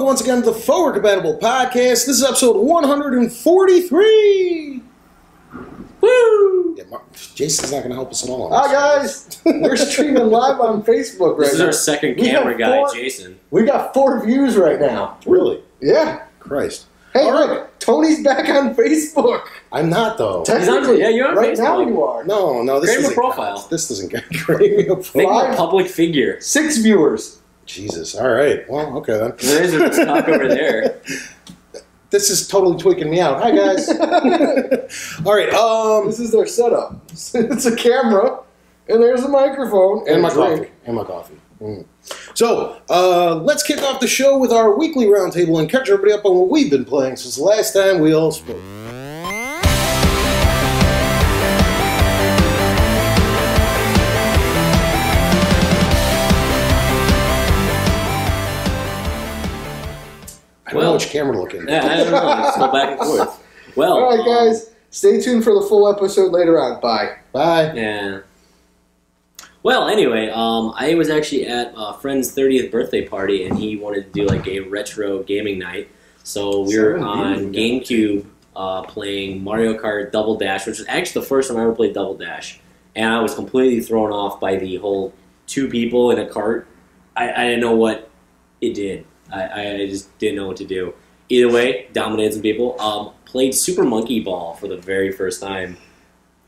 once again to the Forward Compatible Podcast. This is episode 143. Woo! Yeah, Jason's not going to help us at all. Hi, guys. We're streaming live on Facebook right now. This is our second camera guy, Jason. We got 4 views right now. Really? Yeah. Christ. Hey, look. Tony's back on Facebook. I'm not, though. Technically, yeah, you're on right Facebook. Now you are. No, this Create isn't a profile. This doesn't get create a Make profile. a public figure. 6 viewers. Jesus. All right. Well, okay then. There is a stock over there. This is totally tweaking me out. Hi, guys. All right. This is their setup. It's a camera, and there's a microphone, And my a drink. coffee. And my coffee. So, let's kick off the show with our weekly roundtable and catch everybody up on what we've been playing since the last time we all spoke. I don't know which camera to look in. Yeah, I don't know. Let's go back and forth. Well, All right, guys. Stay tuned for the full episode later on. Bye. Bye. Yeah. Well, anyway, I was actually at a friend's 30th birthday party, and he wanted to do like a retro gaming night. So we were on GameCube playing Mario Kart Double Dash, which was actually the first time I ever played Double Dash. And I was completely thrown off by the whole 2 people in a cart. I didn't know what it did. I just didn't know what to do. Either way, dominated some people. Played Super Monkey Ball for the very first time.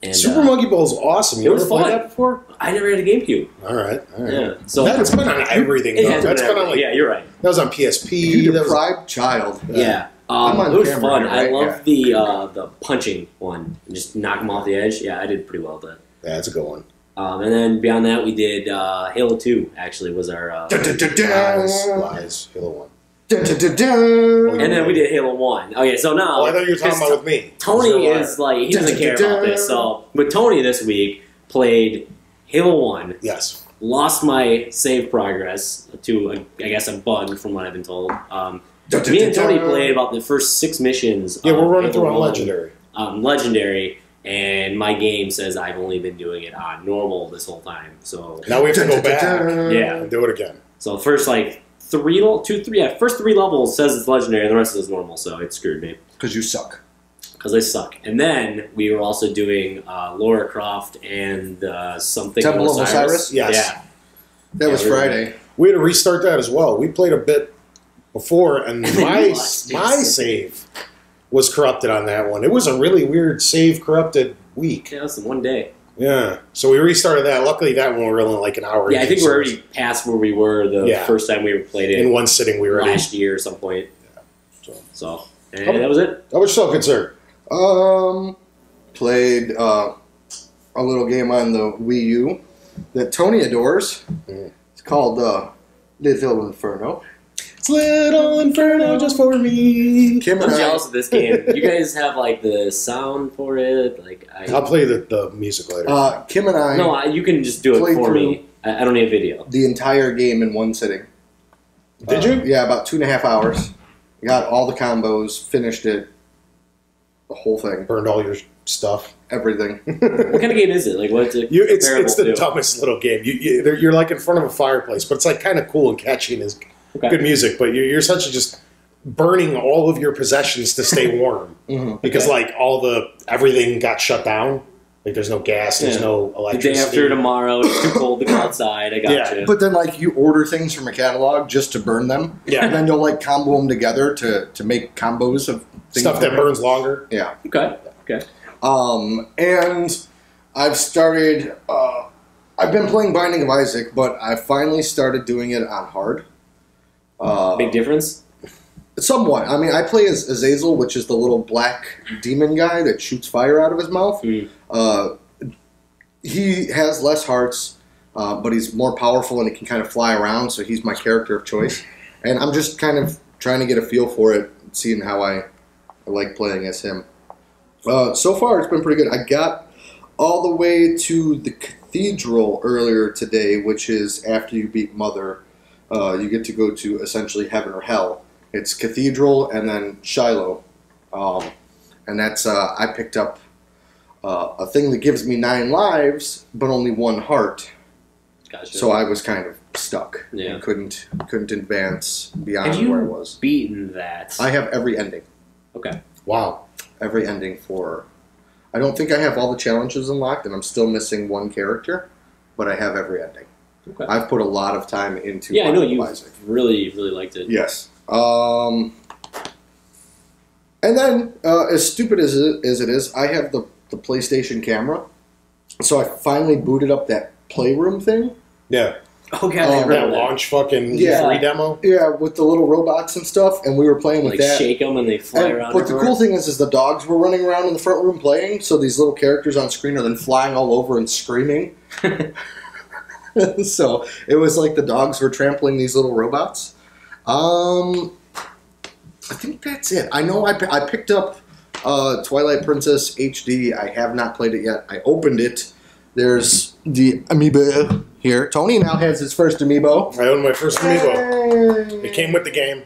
And, Super Monkey Ball is awesome. You it was ever played fun. that before? I never had a GameCube. All right. Yeah. So That's been on everything. it Though. has That's been been on like yeah, you're right. that was on PSP. You that was, deprived child. Yeah. I'm on it was camera fun. here, I right? love the punching one. Just knock them off the edge. Yeah, I did pretty well with that. yeah, that's a good one. And then beyond that, we did Halo 2. Actually, was our Lies. Halo 1. Dun, dun, dun, dun. and then we did Halo 1. Okay, so now Oh, I thought you were talking about with me. Tony You're a liar. is like he doesn't care about this. So with Tony this week, played Halo 1. Yes. Lost my save progress to I guess a bug from what I've been told. Dun, dun, Me and dun, Tony dun. played about the first 6 missions. Yeah, we're running Halo through on 1. Legendary. Legendary, and my game says I've only been doing it on normal this whole time. So Now we have to go Dun, dun, back dun, dun. yeah, and do it again. so first like first 3 levels says it's legendary, and the rest is normal. So it screwed me Because you suck. because I suck. And then we were also doing Lara Croft and something Temple of Osiris? Yes. Yeah, That was we were- Friday. We had to restart that as well. We played a bit before, and my save was corrupted on that one. It was a really weird save corrupted week. Yeah, that's the one day. Yeah. So we restarted that. Luckily, that one we were only like an hour. Yeah, I into, think so we're already past where we were the first time we played it in one sitting. We were already. last year at some point. So and Okay. that was it. How much so concerned? Played a little game on the Wii U that Tony adores. Mm. It's called Little Inferno. It's Little Inferno just for me. Kim and I'm I, jealous of this game. You guys have like the sound for it. Like I'll play the music later. Kim and I no, you can just do it played for me. I don't need a video. the entire game in one sitting. Did you? Yeah, about 2.5 hours. Got all the combos, finished it, the whole thing, Burned all your stuff. everything. What kind of game is it? Like what's it? It's comparable the to? dumbest little game. You're like in front of a fireplace, but it's like kind of cool and catchy and is Okay. good music. But you're essentially just burning all of your possessions to stay warm because like everything got shut down. Like there's no gas, there's Yeah. no The electricity. day after tomorrow, it's too cold to go outside. I got Yeah. you. But then, like, you order things from a catalog just to burn them. Yeah. And then you'll, like, combo them together to make combos of things. Stuff that burns longer. Yeah. Okay. And I've started, I've been playing Binding of Isaac, but I finally started doing it on hard. Big difference. Somewhat. I mean, I play as Azazel, which is the little black demon guy that shoots fire out of his mouth. He has less hearts, but he's more powerful and he can kind of fly around, so he's my character of choice. And I'm just kind of trying to get a feel for it, seeing how I like playing as him. So far, it's been pretty good. I got all the way to the cathedral earlier today, which is after you beat Mother. You get to go to essentially heaven or hell. It's cathedral and then Shiloh. And that's, I picked up a thing that gives me 9 lives, but only 1 heart. Gotcha. So I was kind of stuck. Yeah. And couldn't advance beyond Have you where I was. beaten that? I have every ending. Okay. Wow. Every ending for. I don't think I have all the challenges unlocked, and I'm still missing one character, but I have every ending. Okay. I've put a lot of time into. Yeah, I know you finalizing. really liked it. Yes. And then, as stupid as it is, I have the PlayStation camera, so I finally booted up that Playroom thing. Yeah. Oh god, That launch fucking Yeah. E3 demo. Yeah, with the little robots and stuff, and we were playing with like that. shake them and they fly around. But the cool thing is the dogs were running around in the front room playing, so these little characters on screen are then flying all over and screaming. So it was like the dogs were trampling these little robots. I think that's it. I know I picked up Twilight Princess HD. I have not played it yet. I opened it. There's the amiibo here. Tony now has his first amiibo. I own my first amiibo. It came with the game.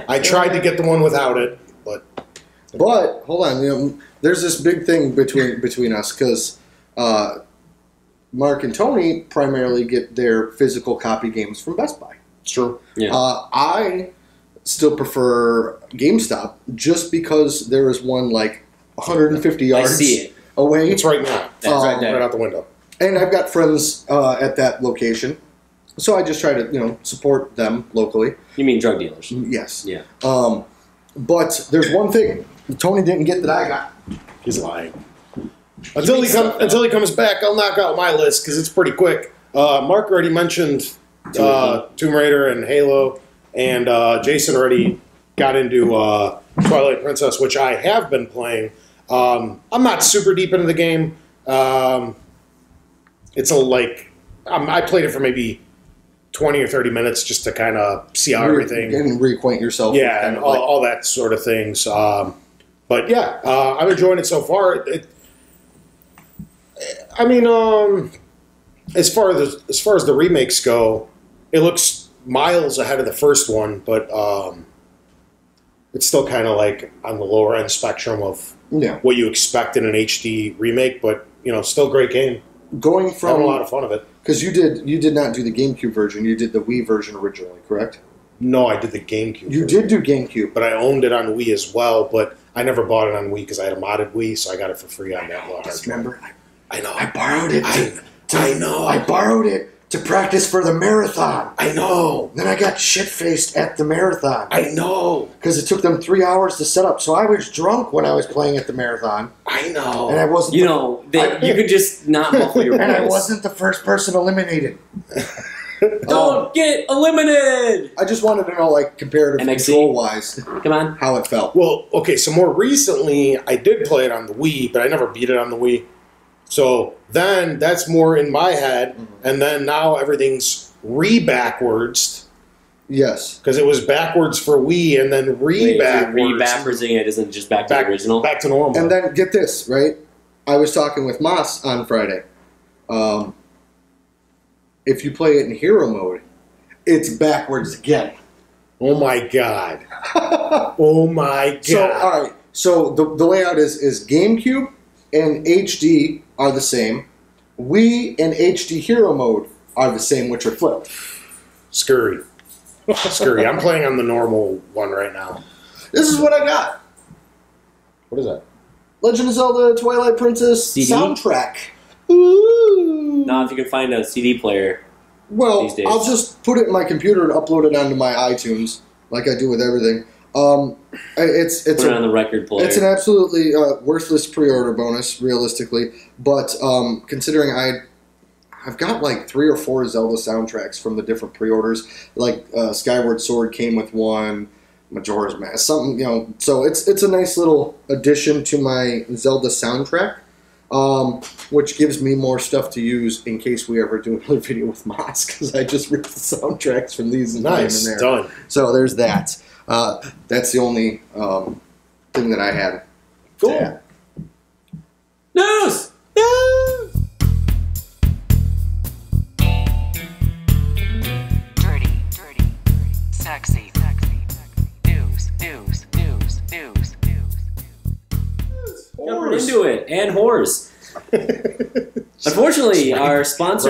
I tried to get the one without it, but hold on, there's this big thing between us because Mark and Tony primarily get their physical copy games from Best Buy. it's true. Yeah. I still prefer GameStop just because there is one like 150 yards I see it. away. It's right now. That's right there. Right out the window. And I've got friends at that location, so I just try to support them locally. You mean drug dealers? Yes. Yeah. But there's one thing Tony didn't get that I got. He's lying. Until he comes back, I'll knock out my list because it's pretty quick. Mark already mentioned Tomb Raider and Halo, and Jason already got into Twilight Princess, which I have been playing. I'm not super deep into the game. It's I played it for maybe 20 or 30 minutes just to kind of see how everything. And reacquaint yourself. Yeah, with and kind of all that sort of things. But yeah, I'm enjoying it so far. As far as the remakes go, it looks miles ahead of the first one, but it's still kind of like on the lower end spectrum of what you expect in an HD remake. But still a great game. Going from Having a lot of fun of it. Because you did not do the GameCube version. You did the Wii version originally, correct? No, I did the GameCube. You did do GameCube, but I owned it on Wii as well. But I never bought it on Wii because I had a modded Wii, so I got it for free on that one. Remember? I know. I borrowed it. I know. I borrowed it to practice for the marathon. I know. Then I got shit-faced at the marathon. I know. Because it took them 3 hours to set up. So I was drunk when I was playing at the marathon. I know. And I wasn't. You could just not muffle your voice. And I wasn't the first person eliminated. Don't get eliminated. I just wanted to know, comparative NXT? control-wise, Come on. how it felt. Well, okay, so more recently, I did play it on the Wii, but I never beat it on the Wii. So then that's more in my head, and then now everything's backwards. Yes. Because it was backwards for Wii, and then backwards. Backwardsing it isn't just back to the original. Back to normal. And then, get this, right? I was talking with Moss on Friday. If you play it in hero mode, it's backwards again. Oh my god. Oh my god. So, all right. So the layout is GameCube and HD are the same. Wii and HD hero mode are the same, which are flipped. Scurry. Scurry. I'm playing on the normal one right now. This is what I got. What is that? Legend of Zelda Twilight Princess CD? soundtrack. Ooh. Now, if you can find a CD player. Well, these days. I'll just put it in my computer and upload it onto my iTunes, like I do with everything. It's Put it on the record player. It's an absolutely worthless pre-order bonus, realistically. But considering I've got like 3 or 4 Zelda soundtracks from the different pre-orders. Like Skyward Sword came with one, Majora's Mask, something So it's a nice little addition to my Zelda soundtrack, which gives me more stuff to use in case we ever do another video with Moss, because I just ripped the soundtracks from these and Nice, in there. done. So there's that. That's the only thing that I had. Cool. Yeah. News! Dirty, sexy, news. Jumping into it. And whores. Unfortunately, our sponsor,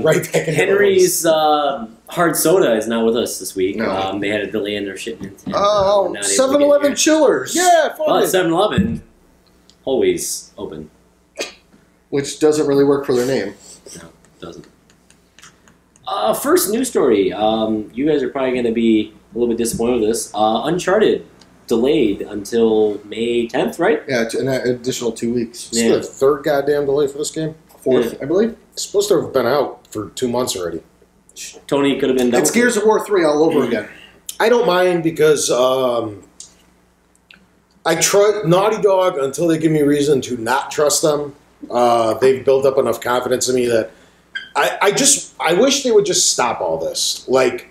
right back in Henry's Hard Soda, is not with us this week. No. They had a delay in their shipment. And, Oh, we're not able to get 7-Eleven here. chillers. Yeah, fun. But 7-Eleven, always open. Which doesn't really work for their name. No, it doesn't. First news story. You guys are probably going to be a little bit disappointed with this. Uncharted delayed until May 10th, right? Yeah, an additional 2 weeks. This is the third goddamn delay for this game. Fourth, I believe. It's supposed to have been out for 2 months already. Tony could have been done. It's with it. Gears of War 3 all over again. I don't mind because I trust Naughty Dog until they give me reason to not trust them. They've built up enough confidence in me that I wish they would just stop all this. Like,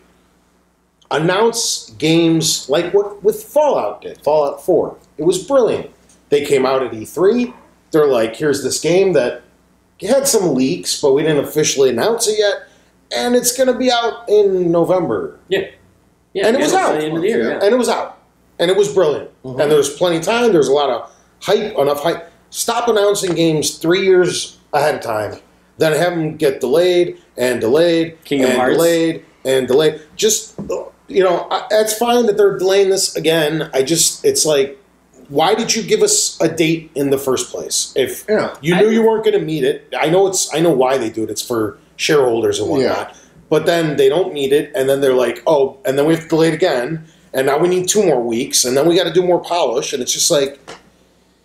announce games like what with Fallout did, Fallout 4. It was brilliant. They came out at E3. They're like, here's this game that had some leaks, but we didn't officially announce it yet, and it's going to be out in November. Yeah, And it was out. At the end of the year, yeah. And it was out. And it was brilliant. Mhm. And there was plenty of time. There's a lot of hype, enough hype. Stop announcing games 3 years ahead of time. Then have them get delayed and delayed Kingdom and Hearts. delayed and delayed. Just, it's fine that they're delaying this again. It's like, why did you give us a date in the first place? If Yeah. you knew you weren't going to meet it, I know why they do it. It's for shareholders and whatnot. But then they don't meet it, and then they're like, oh, and then we have to delay it again, and now we need 2 more weeks, and then we got to do more polish, and it's just like,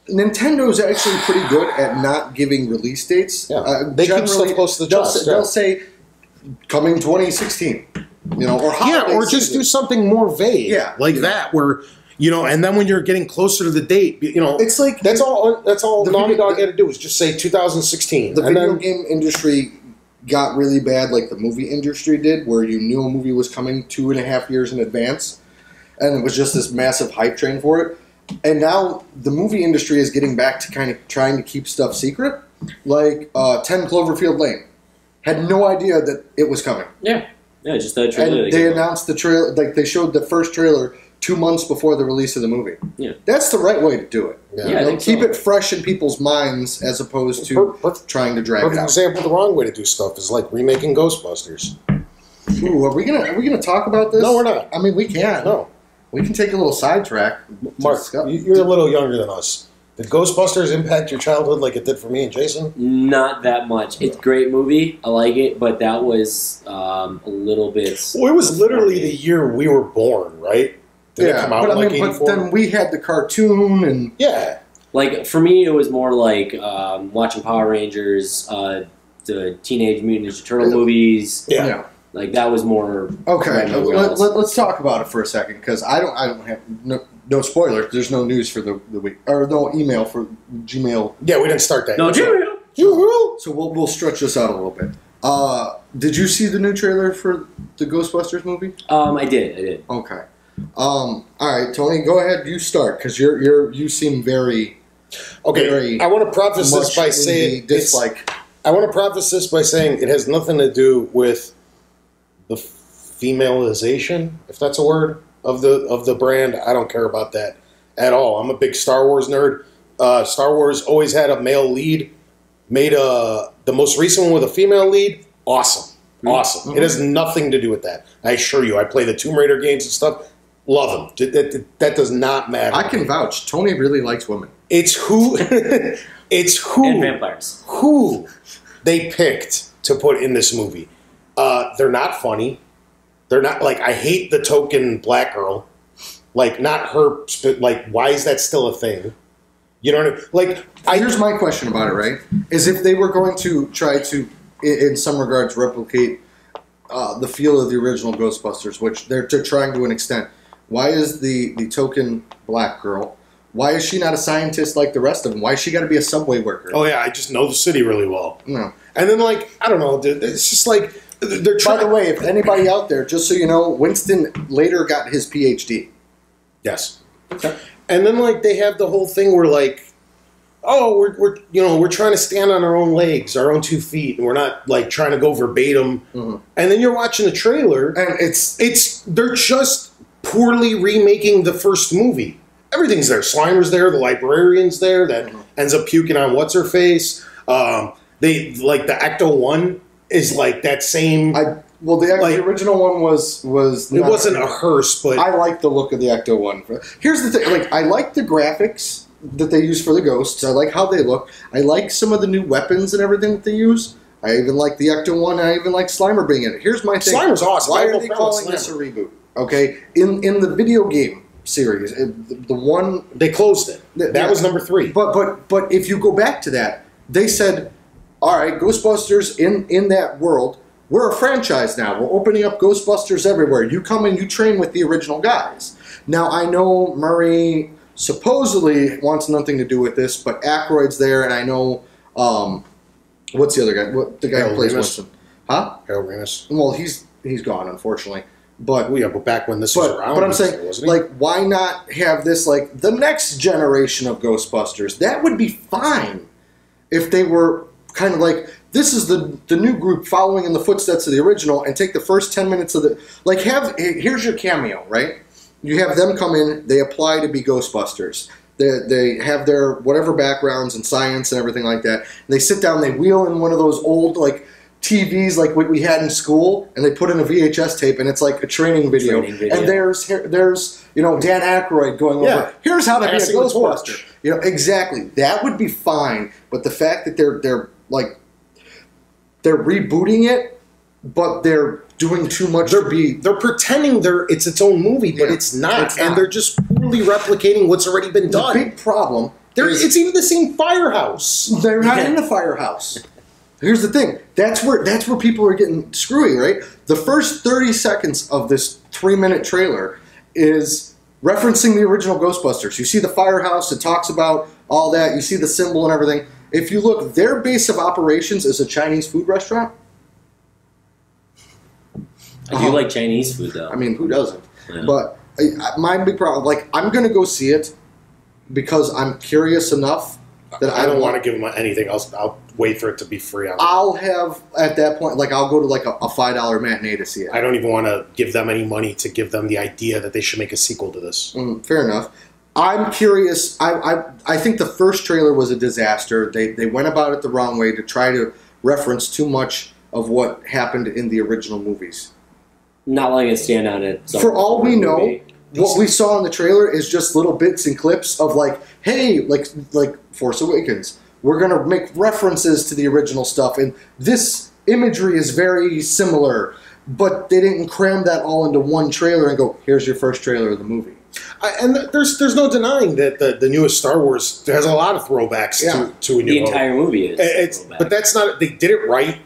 Nintendo's actually pretty good at not giving release dates. Yeah. They keep generally, stuff close to the chest, They'll yeah. say coming 2016, or yeah, holiday or just season. do something more vague, Yeah. like that, where and then when you're getting closer to the date, It's like that's all the Naughty video- Dog had to do was just say 2016, the and video then game industry got really bad, like the movie industry did, where you knew a movie was coming 2.5 years in advance, and it was just this massive hype train for it. And now the movie industry is getting back to kind of trying to keep stuff secret. Like 10 Cloverfield Lane had no idea that it was coming, Yeah, just that trailer. and they announced the trailer. Like they showed the first trailer 2 months before the release of the movie. Yeah. That's the right way to do it. Yeah, I think Keep so. it fresh in people's minds as opposed to trying to drag it perfect out. example. The wrong way to do stuff is like remaking Ghostbusters. Ooh, are we gonna talk about this? No, we're not. I mean, we can. No, We can take a little sidetrack. Mark, you're a little younger than us. Did Ghostbusters impact your childhood like it did for me and Jason? Not that much. It's a great movie. I like it, but that was a little bit. Well, it was literally the year we were born, right? Did it come out but, in like but 84? then we had the cartoon, and Yeah. Like for me, it was more like watching Power Rangers, the Teenage Mutant Ninja Turtle movies. Yeah. Like that was more. Okay, right in my wheelhouse. let's talk about it for a second because I don't have no spoilers. There's no news for the week or no email for Gmail. Yeah, we didn't start that. No, yet. Cheerio. So we'll stretch this out a little bit. Did you see the new trailer for the Ghostbusters movie? I did. Okay. All right, Tony, go ahead. You start because you seem very Okay, very I want to preface this much by in saying the dislike. I want to preface this by saying it has nothing to do with the femalization, if that's a word, of the brand. I don't care about that at all. I'm a big Star Wars nerd. Star Wars always had a male lead. Made the most recent one with a female lead. Awesome. Awesome. It has nothing to do with that. I assure you. I play the Tomb Raider games and stuff. Love them. That does not matter. I can vouch. Tony really likes women. It's who it's And vampires. who they picked to put in this movie. They're not funny. They're not like, I hate the token black girl. Like, not her. Like, why is that still a thing? You know what I mean? Like, Here's my question about it, right? Is if they were going to try to, in some regards, replicate the feel of the original Ghostbusters, which they're trying to an extent, why is the token black girl, why is she not a scientist like the rest of them? Why is she got to be a subway worker? oh yeah, I just know the city really well. No. And then, like, I don't know. It's just like they're By trying. the way, if anybody out there, just so you know, Winston later got his PhD. Yes. And then, like, they have the whole thing where, like, oh, we're trying to stand on our own legs, our own 2 feet, and we're not like trying to go verbatim. Mm-hmm. And then you're watching the trailer, And they're just poorly remaking the first movie. Everything's there. Slimer's there. The librarian's there that ends up puking on what's her face. they like the Ecto 1 is like that same. The original one was it wasn't a hearse, but I like the look of the Ecto 1. Here's the thing: like I like the graphics that they use for the ghosts. I like how they look. I like some of the new weapons and everything that they use. I even like the Ecto 1. I even like Slimer being in it. Here's my thing: Slimer's awesome. Why are they calling this a reboot? Okay, in the video game series, the one they closed it. That was number 3. But if you go back to that, they said, all right, Ghostbusters in that world, we're a franchise now. We're opening up Ghostbusters everywhere. You come and you train with the original guys. Now, I know Murray supposedly wants nothing to do with this, but Aykroyd's there, and I know, what's the other guy? The guy who plays Winston. Huh? Harold Ramis. Well, he's gone, unfortunately. But but back when this was around, but I'm saying, like, why not have this like the next generation of Ghostbusters? That would be fine if they were kind of like this is the new group following in the footsteps of the original, and take the first 10 minutes of the like here's your cameo, right? You have them come in, they apply to be Ghostbusters. They have their whatever backgrounds in science and everything like that. They sit down, they wheel in one of those old like TVs like what we had in school, and they put in a VHS tape, and it's like a training video. And there's Dan Aykroyd going over. Here's how to be a Ghostbuster. Exactly. That would be fine. But the fact that they're rebooting it, but they're doing too much. They're pretending it's its own movie, but it's not, and they're just poorly replicating what's already been done. The big problem. It's even the same firehouse. They're not in the firehouse. Here's the thing. That's where people are getting screwy, right? The first 30 seconds of this 3-minute trailer is referencing the original Ghostbusters. You see the firehouse. It talks about all that. You see the symbol and everything. If you look, their base of operations is a Chinese food restaurant. I do like Chinese food, though. I mean, who doesn't? Yeah. But my big problem, like, I'm going to go see it because I'm curious enough that I don't want to give them anything else. I'll wait for it to be free. I'll have, at that point, like, I'll go to, like, a $5 matinee to see it. I don't even want to give them any money to give them the idea that they should make a sequel to this. Fair enough. I'm curious. I think the first trailer was a disaster. They went about it the wrong way to try to reference too much of what happened in the original movies. Not letting it stand on it. For all we know, what we saw in the trailer is just little bits and clips of like, hey, like Force Awakens. We're going to make references to the original stuff, and this imagery is very similar, but they didn't cram that all into one trailer and go, here's your first trailer of the movie. And there's no denying that the newest Star Wars has a lot of throwbacks to a new The entire movie is. But that's not. They did it right.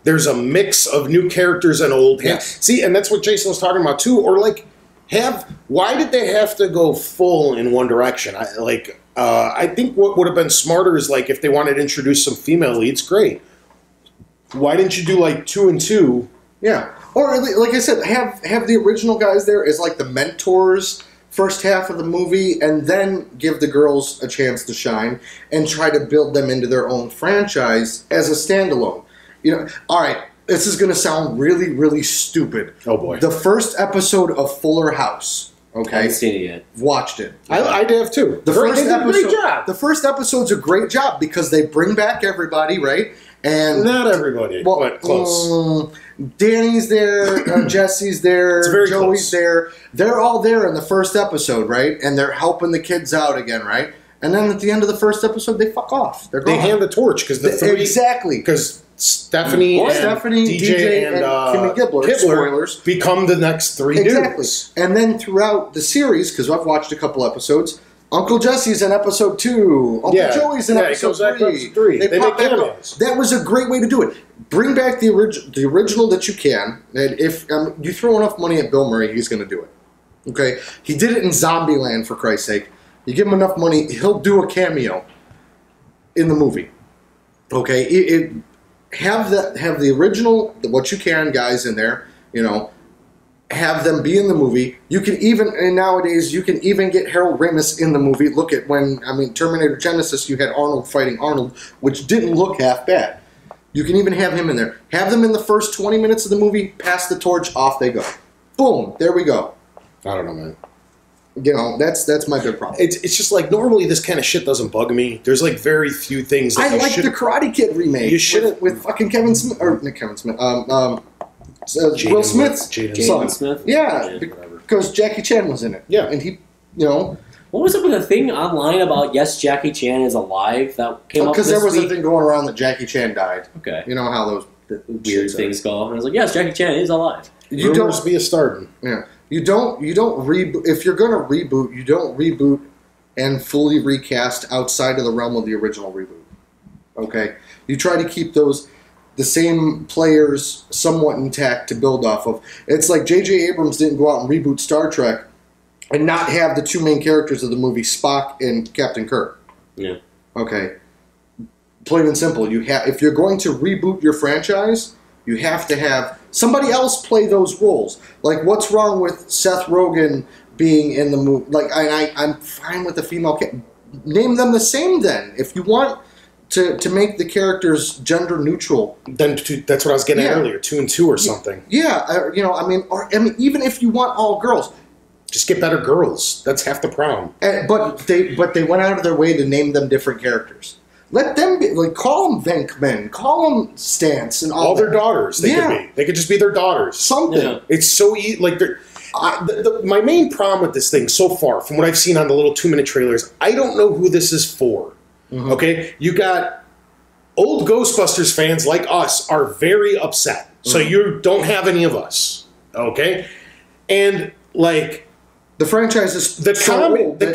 There's a mix of new characters and old. Yes. See, and that's what Jason was talking about too. Or like, why did they have to go full in one direction? I think what would have been smarter is like if they wanted to introduce some female leads, great. Why didn't you do like 2 and 2? Yeah. Or like I said, have the original guys there as like the mentors first half of the movie, and then give the girls a chance to shine and try to build them into their own franchise as a standalone. All right, this is going to sound really, really stupid. Oh, boy. The first episode of Fuller House, okay? I haven't seen it yet. Watched it. I have too. They did a great job. The first episode's a great job because they bring back everybody, right? And not everybody, but close. Danny's there, Jesse's there, Joey's there. They're all there in the first episode, right? And they're helping the kids out again, right? And then at the end of the first episode, they fuck off. They hand the torch because because Stephanie, DJ, and Kimmy Gibbler spoilers become the next 3 dudes. And then throughout the series, because I've watched a couple episodes, Uncle Jesse's in episode 2. Uncle Joey's in episode 3. They make cameos. That was a great way to do it. Bring back the original that you can. And if you throw enough money at Bill Murray, he's going to do it. Okay? He did it in Zombieland, for Christ's sake. You give him enough money, he'll do a cameo in the movie. Okay? Have the original, what you can, guys in there, have them be in the movie. You can even, and nowadays, you can even get Harold Ramis in the movie. Look at Terminator Genesis, you had Arnold fighting Arnold, which didn't look half bad. You can even have him in there. Have them in the first 20 minutes of the movie, pass the torch, off they go. Boom, there we go. I don't know, man. You know, that's my big problem. It's just like normally this kind of shit doesn't bug me. There's like very few things that I like the Karate Kid remake. You shouldn't with fucking Kevin Smith or Nick Kevin Smith. Will Smith's Jaden son. Smith. Yeah, because Jackie Chan was in it. Yeah. And he, you know, What was up with the thing online about yes, Jackie Chan is alive that came up because this there was week? a thing going around that Jackie Chan died. Okay. You know how those Weird shits are. things go. And I was like, yes, Jackie Chan is alive. You Rumors don't. be a starting. Yeah. You don't reboot. If you're going to reboot, you don't reboot and fully recast outside of the realm of the original reboot. Okay? You try to keep the same players somewhat intact to build off of. It's like J.J. Abrams didn't go out and reboot Star Trek and not have the two main characters of the movie, Spock and Captain Kirk. Yeah. Okay? Plain and simple. If you're going to reboot your franchise, you have to have somebody else play those roles. Like, what's wrong with Seth Rogen being in the movie? Like, I'm fine with the female. Name them the same then. If you want to make the characters gender neutral, Then that's what I was getting at earlier. 2 and 2 or something. yeah, even if you want all girls, Just get better girls. That's half the problem. but they went out of their way to name them different characters. Let them be, like, call them Venkman, call them Stance, and All their that. daughters. They could be. They could just be their daughters. Something. Yeah. It's so easy. Like, my main problem with this thing so far, from what I've seen on the little 2-minute trailers, I don't know who this is for. Mm-hmm. Okay? You got old Ghostbusters fans like us are very upset. So Mm-hmm. you don't have any of us. Okay? And, like, The franchise is the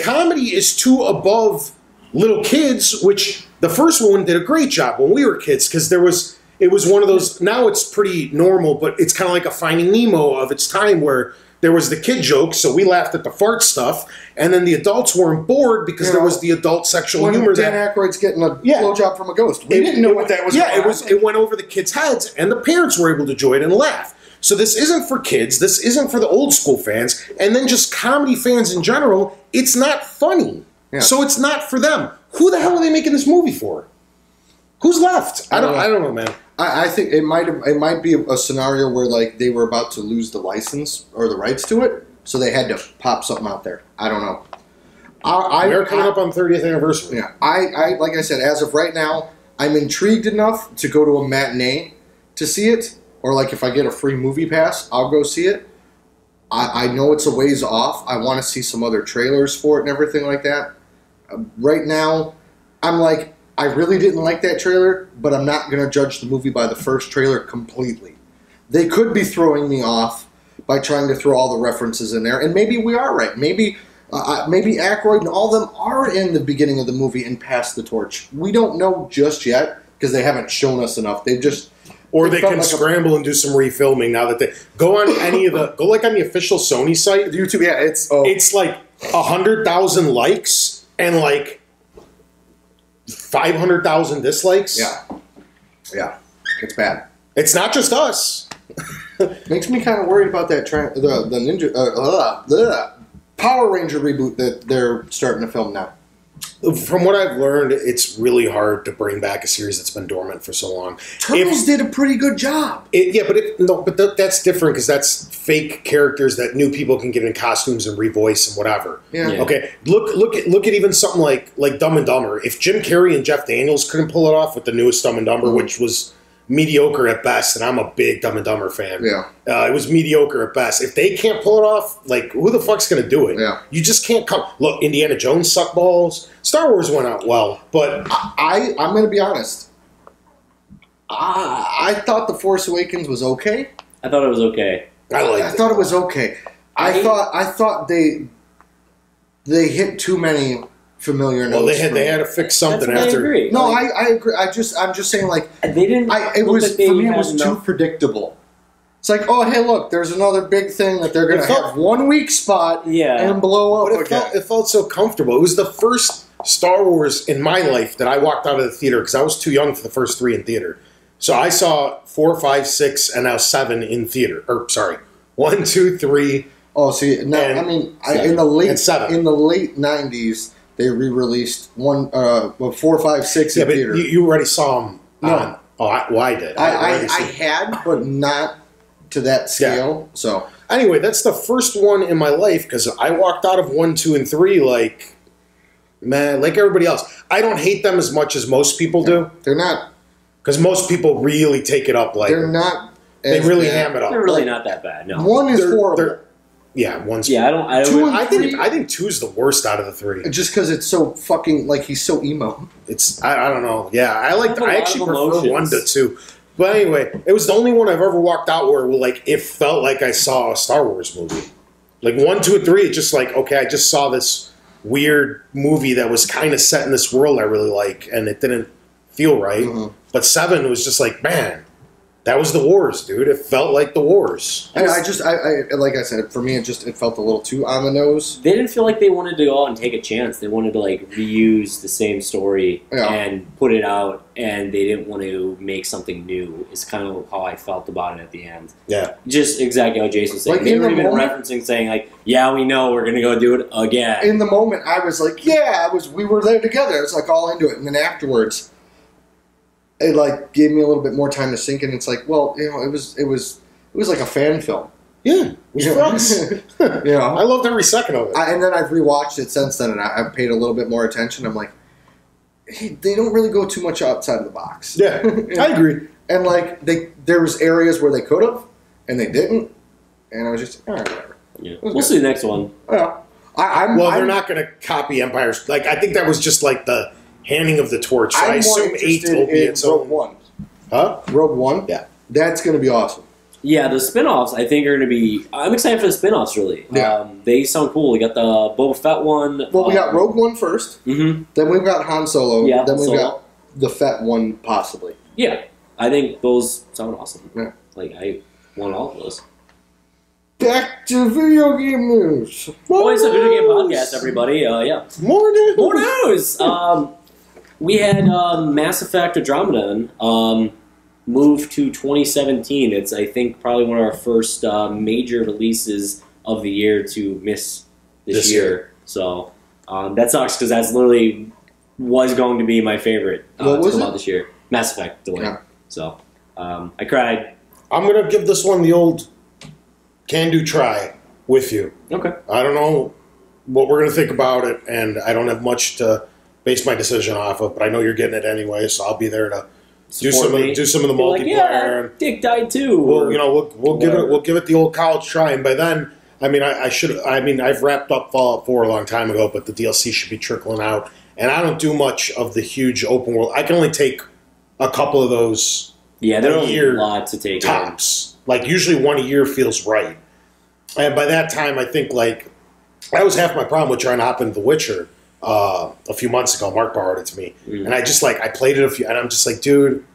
comedy is too above little kids, which the first one did a great job when we were kids, because it was one of those. Now it's pretty normal, but it's kind of like a Finding Nemo of its time, where there was the kid jokes, so we laughed at the fart stuff, and then the adults weren't bored because there was the adult sexual when humor. Dan Aykroyd's getting a blowjob from a ghost. We didn't know what that was. Yeah, about. it went over the kids' heads, and the parents were able to enjoy it and laugh. So this isn't for kids. This isn't for the old school fans, and then just comedy fans in general. It's not funny, so it's not for them. Who the hell are they making this movie for? Who's left? I don't know, man. I think it might be a scenario where, like, they were about to lose the license or the rights to it, so they had to pop something out there. I don't know. They're coming up on 30th anniversary. Yeah, I like I said, as of right now, I'm intrigued enough to go to a matinee to see it, or like if I get a free movie pass, I'll go see it. I know it's a ways off. I want to see some other trailers for it and everything like that. Right now, I'm like, I really didn't like that trailer, but I'm not going to judge the movie by the first trailer completely. They could be throwing me off by trying to throw all the references in there, and maybe we are right. Maybe Aykroyd and all of them are in the beginning of the movie and pass the torch. We don't know just yet because they haven't shown us enough. They've just... Or they can scramble and do some refilming now that they go on like on the official Sony site. YouTube, yeah, it's like 100,000 likes and like 500,000 dislikes. Yeah, it's bad. It's not just us. Makes me kind of worried about that the Ninja Power Ranger reboot that they're starting to film now. From what I've learned, it's really hard to bring back a series that's been dormant for so long. Turtles did a pretty good job. That's different because that's fake characters that new people can get in costumes and revoice and whatever. Yeah. Okay. Look at even something like Dumb and Dumber. If Jim Carrey and Jeff Daniels couldn't pull it off with the newest Dumb and Dumber, which was mediocre at best, and I'm a big Dumb and Dumber fan. Yeah. It was mediocre at best. If they can't pull it off, like, who the fuck's going to do it? Yeah. You just can't come. Look, Indiana Jones sucked balls. Star Wars went out well, but I'm going to be honest. I thought The Force Awakens was okay. I thought it was okay. I thought it was okay. I thought they hit too many familiar notes. Well, they had to fix something That's what after. I agree. No, Like, I agree. I'm just saying, like, they didn't. it look was like they for me. It had was too enough- predictable. It's like, oh, hey, look, there's another big thing that they're going to have 1 week spot and blow up But it felt so comfortable. It was the first Star Wars in my life that I walked out of the theater because I was too young for the first 3 in theater. So I saw 4, 5, 6, and now 7 in theater. Or sorry, 1, 2, 3. Oh, see, no, I mean, in the late 90s, they re-released 4, 5, 6 in theater. You already saw them. No. I did. I had, but not to that scale. So Anyway, that's the first one in my life because I walked out of 1, 2, and 3 like everybody else. I don't hate them as much as most people do they're not. because most people really take it up like They're not. they as really bad. ham it up. They're really not that bad. No. One is horrible. Yeah, one's Yeah, I don't. I Two don't. and I think three- I think 2's the worst out of the 3. just because it's so fucking like he's so emo. It's I don't know. Yeah, I have a lot actually of prefer emotions. 1 to 2. But anyway, it was the only one I've ever walked out where like it felt like I saw a Star Wars movie. Like 1, 2, and 3, it's just like okay, I just saw this weird movie that was kind of set in this world I really like, and it didn't feel right. Mhm. But 7 was just like, man, that was the Wars, dude. It felt like the Wars. I like I said, for me, it felt a little too on the nose. They didn't feel like they wanted to go out and take a chance. They wanted to like reuse the same story Yeah. and put it out, and they didn't want to make something new. Is kind of how I felt about it at the end. Yeah. Just exactly how Jason was saying. Like, They in were the even moment- referencing saying like, "Yeah, we know we're gonna go do it again." In the moment, I was like, "Yeah, we were there together." It's like all into it, and then afterwards, it like gave me a little bit more time to sink in. It's like, well, you know, it was like a fan film. Yeah. It was fun. You know, I loved every second of it. and then I've rewatched it since then, and I've paid a little bit more attention. I'm like, hey, they don't really go too much outside of the box. Yeah. I agree. And like there was areas where they could have, and they didn't, and I was just all right, whatever. Yeah. We'll see the next one. Yeah, I'm They're not going to copy Empire's. Like, I think that was just like the handing of the torch. So I I'm more assume 8 interested will be in its Rogue own. One. Huh? Rogue One. Yeah. That's going to be awesome. Yeah, the spin-offs I think are going to be... I'm excited for the spin-offs, really. Yeah. They sound cool. We got the Boba Fett one. Well, we got Rogue One first. Mm-hmm. Then we've got Han Solo. Yeah, Then we've Solo. got the Fett one, possibly. Yeah, I think those sound awesome. Yeah. Like, I want all of those. Back to video game news. Oh, it's a video game podcast, everybody. Yeah. More news. More news! We had Mass Effect Andromeda move to 2017. It's, I think, probably one of our first major releases of the year to miss this year. So that sucks because that's literally was going to be my favorite What was to come it? out this year. Mass Effect delay. Yeah. So I cried. I'm going to give this one the old can-do try with you. Okay. I don't know what we're going to think about it, and I don't have much to base my decision off of, but I know you're getting it anyway, so I'll be there to do some of the Be like, multiplayer. yeah, and Dick died too. we'll give it the old college try, and by then, I mean, I've wrapped up Fallout 4 a long time ago, but the DLC should be trickling out, and I don't do much of the huge open world. I can only take a couple of those Yeah, there a are a year lot to take in. tops. Like usually one a year feels right, and by that time, I think like that was half my problem with trying to hop into The Witcher a few months ago. Mark borrowed it to me, and I just I played it a few, and I'm just like, dude,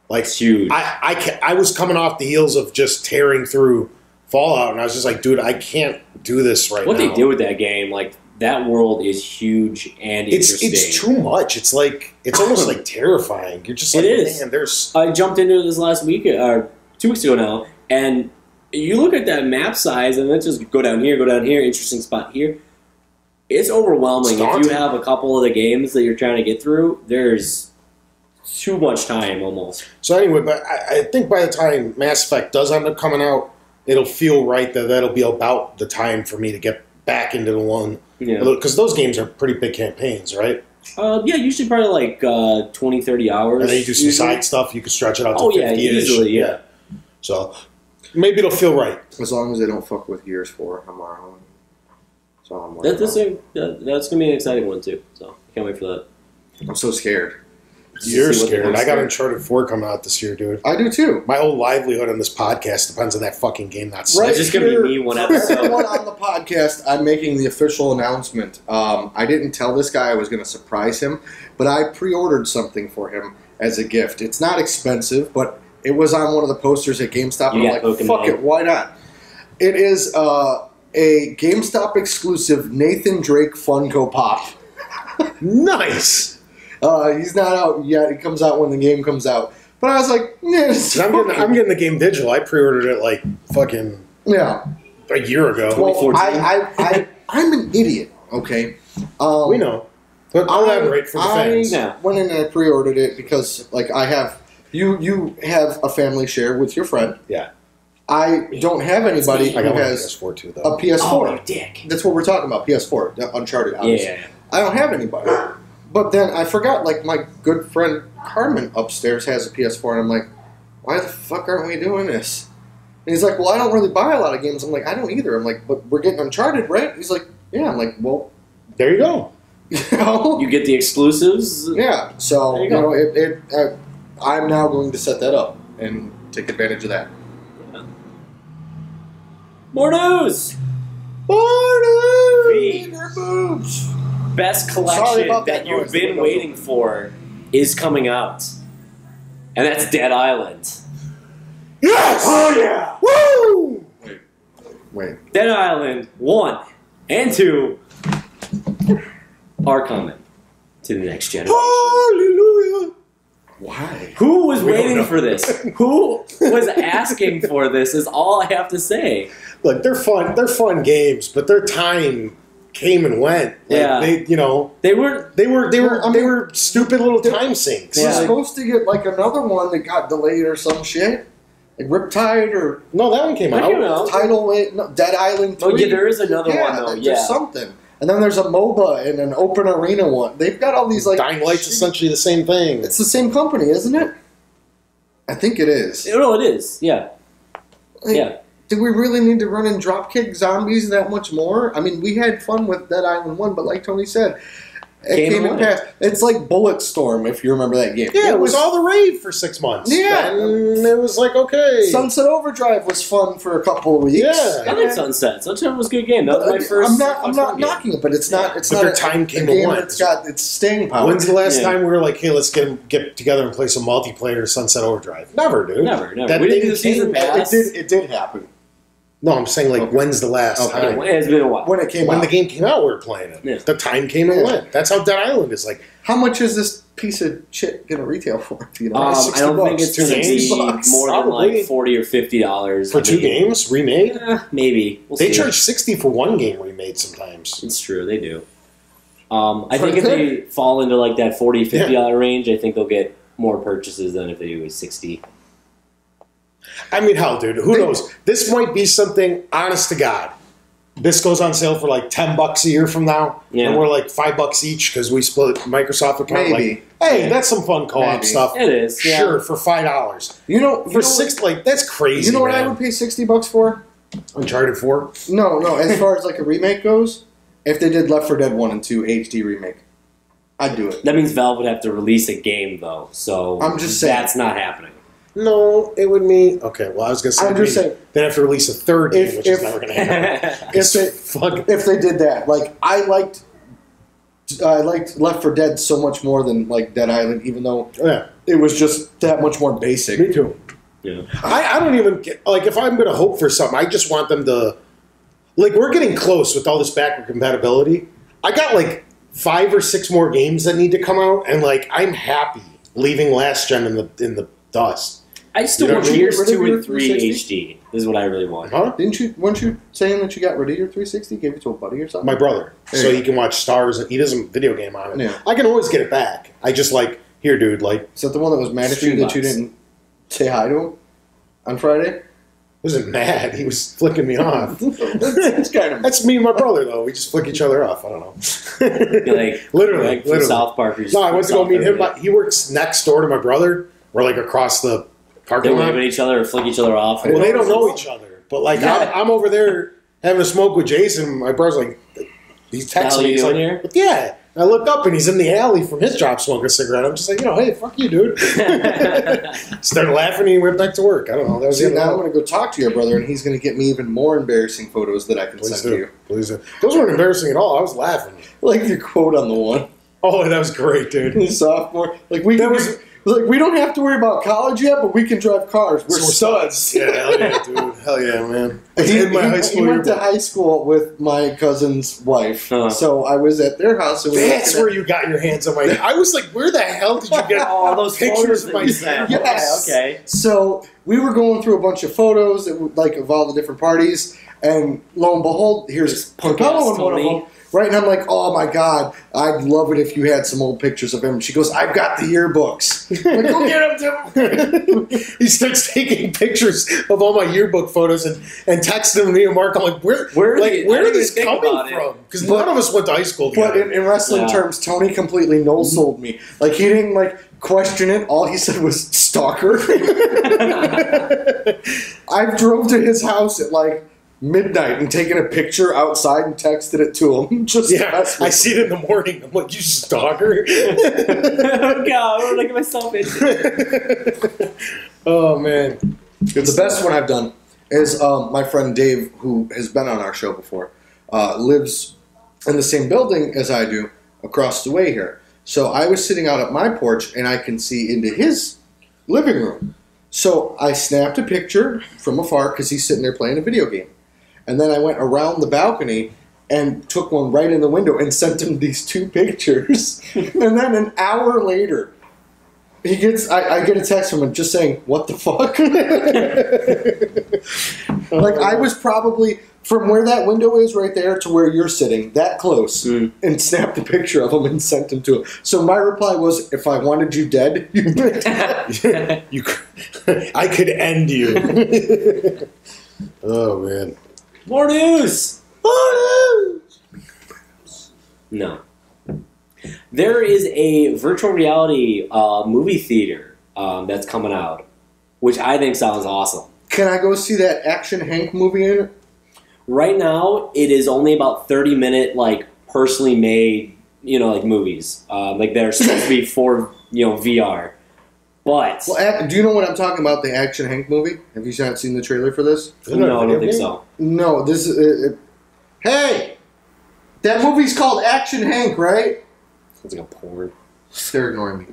like It's huge. I was coming off the heels of just tearing through Fallout, and I was just like, dude, I can't do this right What now. they do with that game, like that world is huge and interesting. It's too much. It's like it's almost like terrifying. You're just like, It is. man, there's I jumped into this last week, or 2 weeks ago now, and you look at that map size, and let's just go down here, interesting spot here. It's overwhelming. It's If daunting. you have a couple of the games that you're trying to get through, there's too much time almost. So anyway, but I think by the time Mass Effect does end up coming out, it'll feel right that'll be about the time for me to get back into the one. Yeah, Because those games are pretty big campaigns, right? yeah, usually probably like 20, 30 hours. And then you do some usually. side stuff, you can stretch it out to Oh, yeah, 50-ish. easily, yeah. So maybe it'll feel right. As long as they don't fuck with Gears 4 tomorrow. So I'm worried That's about. going to be an exciting one, too. So I can't wait for that. I'm so scared. You're See what the scared. I next got one- Uncharted 4 coming out this year, dude. I do too. My whole livelihood on this podcast depends on that fucking game not Right It's just gonna be here, me one from episode. everyone on the podcast, I'm making the official announcement. I didn't tell this guy I was going to surprise him, but I pre-ordered something for him as a gift. It's not expensive, but it was on one of the posters at GameStop, and You I'm like, got Pokemon. fuck it, why not? It is a GameStop exclusive Nathan Drake Funko Pop. Nice. He's not out yet. He comes out when the game comes out. But I was like, yeah, it's 'Cause I'm getting the game digital. I pre-ordered it like fucking yeah. a year ago. Well, 2014. I'm an idiot. Okay, We know. But I'll elaborate for the fans. Yeah. went in and I pre-ordered it because, like, I have you have a family share with your friend. Yeah. I don't have anybody I who got one has PS4 too, a though. PS4. Oh, you dick. That's what we're talking about. PS4, Uncharted. Obviously. Yeah. I don't have anybody. But then I forgot. Like my good friend Carmen upstairs has a PS4, and I'm like, why the fuck aren't we doing this? And he's like, well, I don't really buy a lot of games. I'm like, I don't either. I'm like, but we're getting Uncharted, right? He's like, yeah. I'm like, well, There you go. you know, You get the exclusives. yeah. So There you you go. know, I'm now going to set that up and take advantage of that. More news. Barney, V. your boobs. Best Sorry collection about that that you've noise. The been window's waiting open. for is coming out, and that's Dead Island. Yes! Oh yeah. Woo! Wait. Dead Island 1 and 2 are coming to the next generation. Hallelujah! Why? Who was We don't waiting know. for this? Who was asking for this? Is all I have to say. Look, they're fun. They're fun games, but their time came and went. Like, Yeah. They weren't. they I mean, were stupid little time sinks. We're Yeah. supposed to get like another one that got delayed or some shit, like Riptide or No, that one came That out. came out. Title no, Dead Island 3. Oh yeah, there is another yeah, one though. there's Yeah. something. And then there's a MOBA and an open arena one. They've got all these like Dying Light's essentially the same thing. It's the same company, isn't it? I think it is. No, it is. Yeah. Like, Yeah. Do we really need to run in Dropkick Zombies that much more? I mean, we had fun with Dead Island 1, but like Tony said, it Came came and and went. passed. It's like Bulletstorm, if you remember that game. Yeah, it was all the rave for 6 months. Yeah. And it was like, okay. Sunset Overdrive was fun for a couple of weeks. Yeah. I like Sunset. Sunset was a good game. That was my first. I'm not fun game. knocking it, but it's not. It's But not their a, time came a and game went. that's got its staying power. When's the last Yeah. time we were like, hey, let's get together and play some multiplayer Sunset Overdrive? Never, dude. Never. That We didn't do thing the season came- pass. It did happen No, I'm saying like, Okay. when's the last Okay. time? It has been a while. when it came When out. the game came out, we were playing it. Yeah. The time came and Yeah. went. That's how Dead Island is. Like, How much is this piece of shit gonna retail for? You know, I 60 don't think bucks, it's 2 going to games? be $60 more than Probably. like $40 or $50 for 2 games remade? Maybe. We'll They see. charge 60 for 1 game remade sometimes. It's true, they do. I think if they fall into like that $40, $50 range, I think they'll get more purchases than if they do a 60. I mean, hell, dude, who knows? This might be something, honest to God. This goes on sale for like $10 a year from now, Yeah. and we're like $5 each because we split Microsoft account. Maybe. Like, hey, that's some fun co-op Maybe. stuff. It is, yeah. Sure, for $5. you know, For 6, like that's crazy. You know what I man. would pay $60 for? Uncharted 4. No. As far as like a remake goes, if they did Left 4 Dead 1 and 2 HD remake, I'd do it. That means Valve would have to release a game, though, so I'm just saying. that's not happening. No, it would mean okay. Well, I was gonna say I'm just saying. they'd have to release a third game, which is if- never gonna happen. If It's they fuck. if they did that, like I liked Left 4 Dead so much more than like Dead Island, even though Yeah, it was just that much more basic. me too. Yeah. I don't even get, like if I'm gonna hope for something, I just want them to like we're getting close with all this backward compatibility. I got like 5 or 6 more games that need to come out, and like I'm happy leaving last gen in the dust. I still You want don't Gears get rid of 2 your and 3 360? HD. This is what I really want. Huh? Weren't you saying that you got rid of your 360? Gave it to a buddy or something? My brother, There so you he can watch Stars. And he doesn't video game on it. Yeah. I can always get it back. I just like here, dude. Like, Is that the one that was mad at you that you Streamlabs. didn't say hi to him on Friday? wasn't mad. He was flicking me off. It's kind of That's me and my brother, though. We just flick each other off. I don't know. You're like literally, like from literally. South Park. or No, I went to go South meet him. Park, But he works next door to my brother. We're like across the They parking wave lot. at each other or flick each other off. Well, they don't know each other. But like, Yeah. I'm over there having a smoke with Jason. My brother's like, he's The hell texting you me. He's doing like, here? yeah. I look up and he's in the alley from his job smoking a cigarette. I'm just like, hey, fuck you, dude. Started laughing and he went back to work. I don't know. That was See, the now I'm end of going to go talk to your brother, and he's going to get me even more embarrassing photos that I can Please send do. you. Please do. Those weren't embarrassing at all. I was laughing. Like the quote on the one. Oh, that was great, dude. In sophomore. Like, we That can, was- like, we don't have to worry about college yet, but we can drive cars. We're studs. Yeah, hell yeah, dude. Hell yeah, man. He, In my high school he went to yearbook. high school with my cousin's wife, Huh. so I was at their house. And we That's were where you got your hands on my. I was like, where the hell did you get Oh, those pictures photos of that my you sent. Yes. Okay. So we were going through a bunch of photos that would, like of all the different parties, and lo and behold, here's Punk Capello ass in one of Tony. them right? And I'm like, oh my God, I'd love it if you had some old pictures of him. She goes, I've got the yearbooks. I'm like, go get them, Tim. He starts taking pictures of all my yearbook photos and texting them to me and Mark. I'm like, where are these coming from? Because none of us went to high school But together. in wrestling terms, Tony completely no-sold me. Like, he didn't, like, question it. All he said was, stalker. I drove to his house at, like, midnight and taken a picture outside and texted it to him. Just to Yeah, mess with I see it in the morning. I'm like, you stalker. Oh God, I'm looking myself into. Oh man, The best one I've done is my friend Dave, who has been on our show before, lives in the same building as I do, across the way here. So I was sitting out at my porch, and I can see into his living room. So I snapped a picture from afar because he's sitting there playing a video game. And then I went around the balcony and took one right in the window and sent him these 2 pictures. And then an hour later, I get a text from him just saying, what the fuck? Like, I was probably, from where that window is right there to where you're sitting, that close, and snapped a picture of him and sent him to him. So my reply was, if I wanted you dead, I could end you. Oh man. More news. No. There is a virtual reality movie theater that's coming out, which I think sounds awesome. Can I go see that Action Hank movie in it? Right now, it is only about 30-minute, like, personally made, like, movies. Like, they're supposed to be for, VR. But... Well, do you know what I'm talking about, the Action Hank movie? Have you not seen the trailer for this? no, I don't think so. No, this is... hey! That movie's called Action Hank, right? Sounds like a porn. They're ignoring me.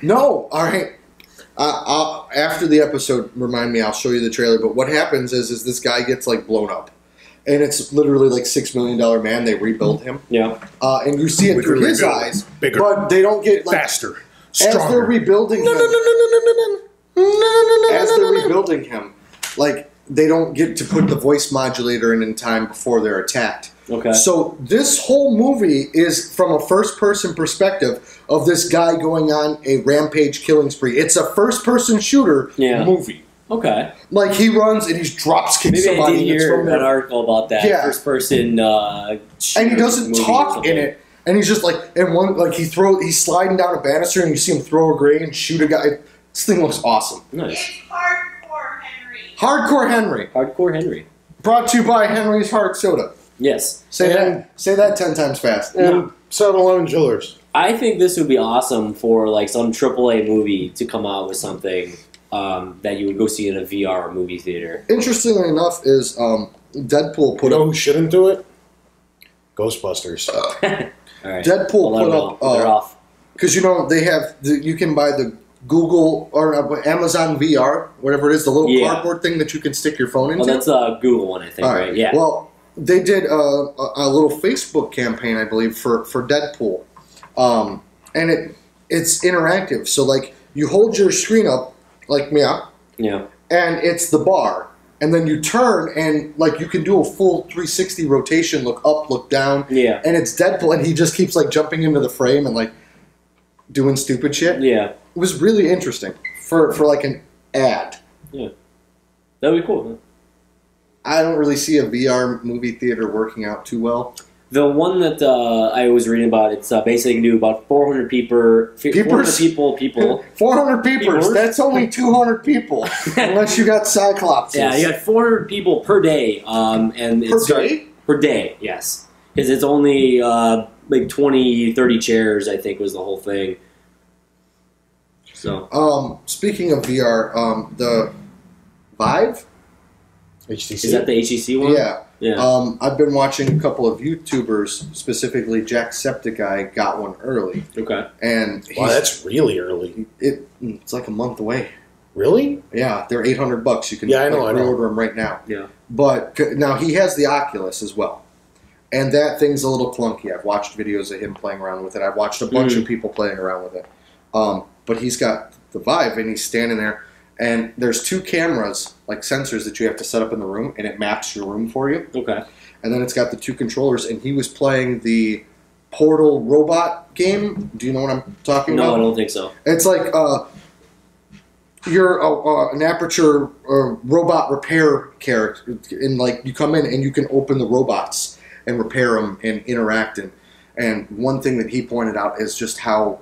No, alright. After the episode, remind me, I'll show you the trailer. But what happens is this guy gets, like, blown up. And it's literally like $6 million man. They rebuild him. Yeah. And you see it through his eyes. Bigger. But they don't get, like... Faster. As they're Stronger. rebuilding him... As they're rebuilding him, like, they don't get to put the voice modulator in time before they're attacked. Okay. So this whole movie is from a first-person perspective of this guy going on a rampage killing spree. It's a first-person shooter movie. Okay. Like, he runs and he drops kicks Maybe somebody. I did and it's hear from an article about that. Yeah. First person. And he doesn't talk in it. And he's just like, and one, like, he's sliding down a banister and you see him throw a grenade and shoot a guy. This thing looks awesome. Nice. It's Hardcore Henry. Hardcore Henry. Hardcore Henry. Brought to you by Henry's Hard Soda. Yes. Say that 10 times fast. And 7-Eleven Jewelers. I think this would be awesome for like some AAA movie to come out with something that you would go see in a VR movie theater. Interestingly enough, is Deadpool You put know up. who shouldn't do it? Ghostbusters. All right. Deadpool I'll let put them up know. They're off. because they have you can buy the Google or Amazon VR, whatever it is, the little cardboard thing that you can stick your phone into. Oh, that's a Google one, I think. All Right? Yeah. Well, they did a little Facebook campaign, I believe, for Deadpool, and it's interactive. So like you hold your screen up like Yeah. and it's the bar, and then you turn and like you can do a full 360 rotation, look up, look down, Yeah. and it's Deadpool, and he just keeps like jumping into the frame and like doing stupid shit. Yeah. It was really interesting for like an ad. That'd be cool. I don't really see a VR movie theater working out too well. The one that I was reading about, it's basically you can do about 400 people. 400 people. 400 peepers. Peepers? That's only 200 people, unless you got Cyclops. Yeah, you got 400 people per day. And it's day? Per day, yes. Because it's only like 20, 30 chairs, I think, was the whole thing. So. Speaking of VR, the Vive. HTC. Is that the HTC one? Yeah. Yeah. I've been watching a couple of YouTubers, specifically Jacksepticeye, got one early, Okay. and Wow, that's really early. it's like a month away. Really? Yeah, they're $800. You can Yeah, I know. pre-order them right now. Yeah. But now he has the Oculus as well, and that thing's a little clunky. I've watched videos of him playing around with it. I've watched a bunch of people playing around with it. But he's got the Vive, and he's standing there, And there's 2 cameras, like sensors, that you have to set up in the room, and it maps your room for you. Okay. And then it's got the 2 controllers, and he was playing the Portal robot game. Do you know what I'm talking No, about? I don't think so. It's like you're an Aperture robot repair character, and like you come in and you can open the robots and repair them and interact. And one thing that he pointed out is just how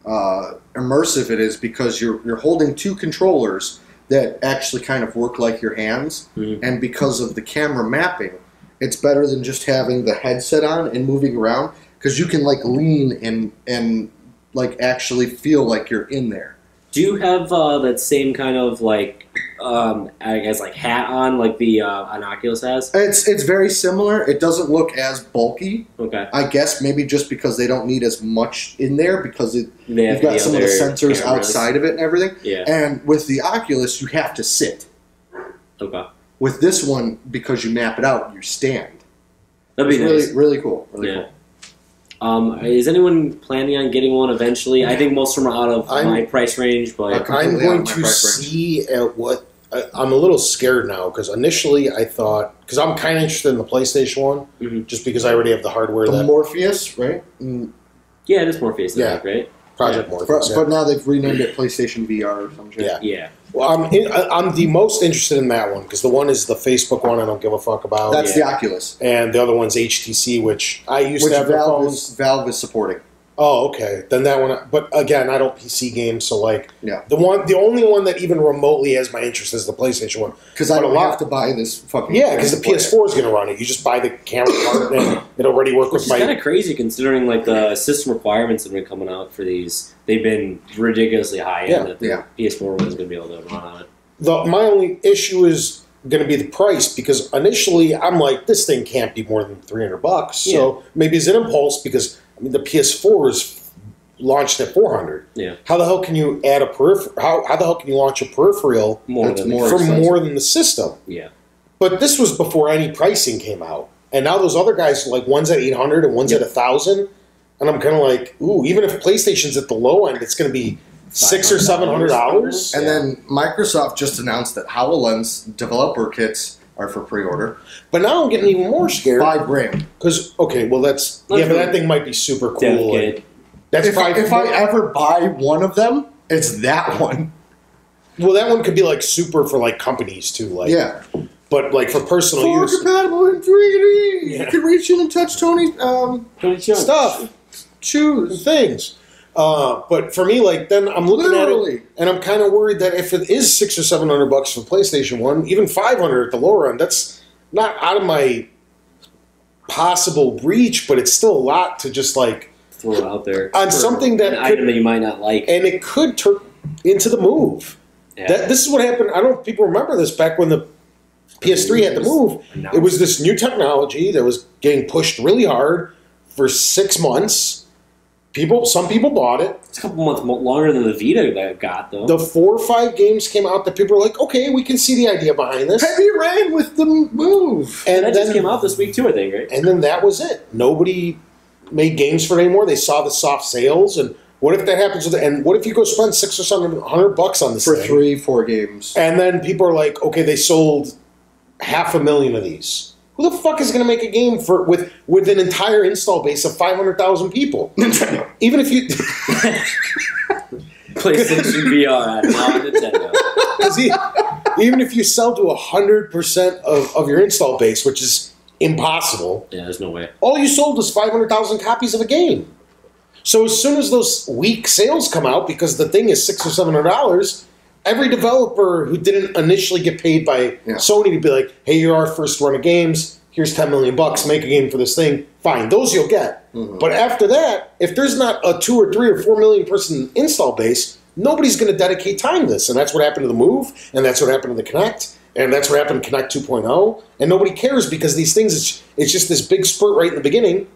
immersive it is, because you're holding 2 controllers that actually kind of work like your hands, and because of the camera mapping, it's better than just having the headset on and moving around, because you can like lean and like actually feel like you're in there. Do you have that same kind of like, I guess like hat on like the an Oculus has? It's very similar. It doesn't look as bulky. Okay. I guess maybe just because they don't need as much in there, because They you've have got the some of the other sensors cameras. outside of it and everything. Yeah. And with the Oculus, you have to sit. Okay. With this one, because you map it out, you stand. That'd be It's nice. really, really cool. Really Yeah. cool. Is anyone planning on getting one eventually? I think most of them are out of my price range, but Okay. I'm Completely going out of my to price range. see at what. I'm a little scared now because initially I thought, because I'm kind of interested in the PlayStation one, Mhm. just because I already have the hardware The that Morpheus, right? yeah, it is Morpheus, I Yeah. think, right? Project Morpheus. But now they've renamed it PlayStation VR or some shit. Yeah. Yeah. Well, I'm the most interested in that one because the one is the Facebook one I don't give a fuck about, That's the Oculus, and the other one's HTC, which I used which to have their Valve phones. Valve is supporting. Oh, okay. Then that one. But again, I don't PC games, so like Yeah. the only one that even remotely has my interest is the PlayStation one. Because I But a don't lot- have to buy this fucking. Yeah, because the thing to play it. PS4 is going to run it. You just buy the camera part and it already work Which with is my. kind of crazy considering like the system requirements that have been coming out for these. They've been ridiculously high Yeah. end that the PS4 wasn't going to be able to run on it. My only issue is going to be the price because initially I'm like, this thing can't be more than $300. So maybe it's an impulse because I mean the PS4 is launched at $400. Yeah. How the hell can you add a peripheral? How the hell can you launch a peripheral That's more for expensive. more than the system? Yeah. But this was before any pricing came out, and now those other guys, like one's at 800 and one's at 1,000, and I'm kind of like, ooh, even if PlayStation's at the low end, it's going to be $600 or $700. And then Microsoft just announced that HoloLens developer kits are for pre-order. But now I'm getting even more scared $5,000. because okay, well that's That's but that really thing might be super cool. Dev and kit. that's If I probably ever buy one of them, it's that one. well, that one could be like super for like companies too, like Yeah. But like for personal Full use compatible in 3D. Yeah. You can reach in and touch Tony's stuff, shoes, things. But for me, like then I'm looking at Literally. it, and I'm kind of worried that if it is $600 or $700 for PlayStation One, even $500 at the lower end, that's not out of my possible reach, but it's still a lot to just like Throw it out there. on for something that an could, item that you might not like. and it could turn into the Move. Yeah. This is what happened. I don't know if people remember this back when the PS3 had the Move. It was this new technology that was getting pushed really hard for 6 months. Some people bought it. It's a couple months longer than the Vita that I got, though. The 4 or 5 games came out that people were like, okay, we can see the idea behind this. Heavy Rain with the Move. and that then, just came out this week, too, I think, right? And then that was it. Nobody made games for it anymore. They saw the soft sales, and what if that happens with it? And what if you go spend $600 or $700 on this For thing? 3-4 games. And then people are like, okay, they sold 500,000 of these. Who the fuck is going to make a game with an entire install base of 500,000 people? Nintendo. Even if you, PlayStation VR now on Nintendo. 'cause even if you sell to 100% of your install base, which is impossible, Yeah, there's no way. all you sold was 500,000 copies of a game. So as soon as those weak sales come out, because the thing is $600 or $700, every developer who didn't initially get paid by Sony to be like, hey, you're our first run of games, here's $10 million, make a game for this thing, fine, those you'll get. But after that, if there's not a 2 or 3 or 4 million person install base, nobody's going to dedicate time to this. And that's what happened to the Move, and that's what happened to the Kinect, and that's what happened to Kinect 2.0, and nobody cares because these things, it's just this big spurt right in the beginning.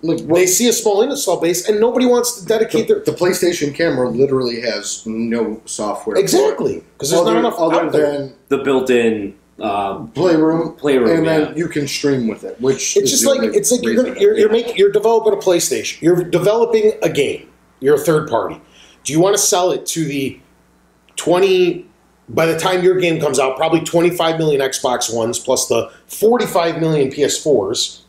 Look, They see a small install base, and nobody wants to dedicate their... the PlayStation camera literally has no software. Exactly, because there's not enough other out there. than The built-in Playroom, and yeah. then you can stream with it. Which It's is just the like only it's like reason you're developing a PlayStation. You're developing a game. You're a third party. Do you want to sell it to the 20 by the time your game comes out, probably 25 million Xbox Ones plus the 45 million PS4s?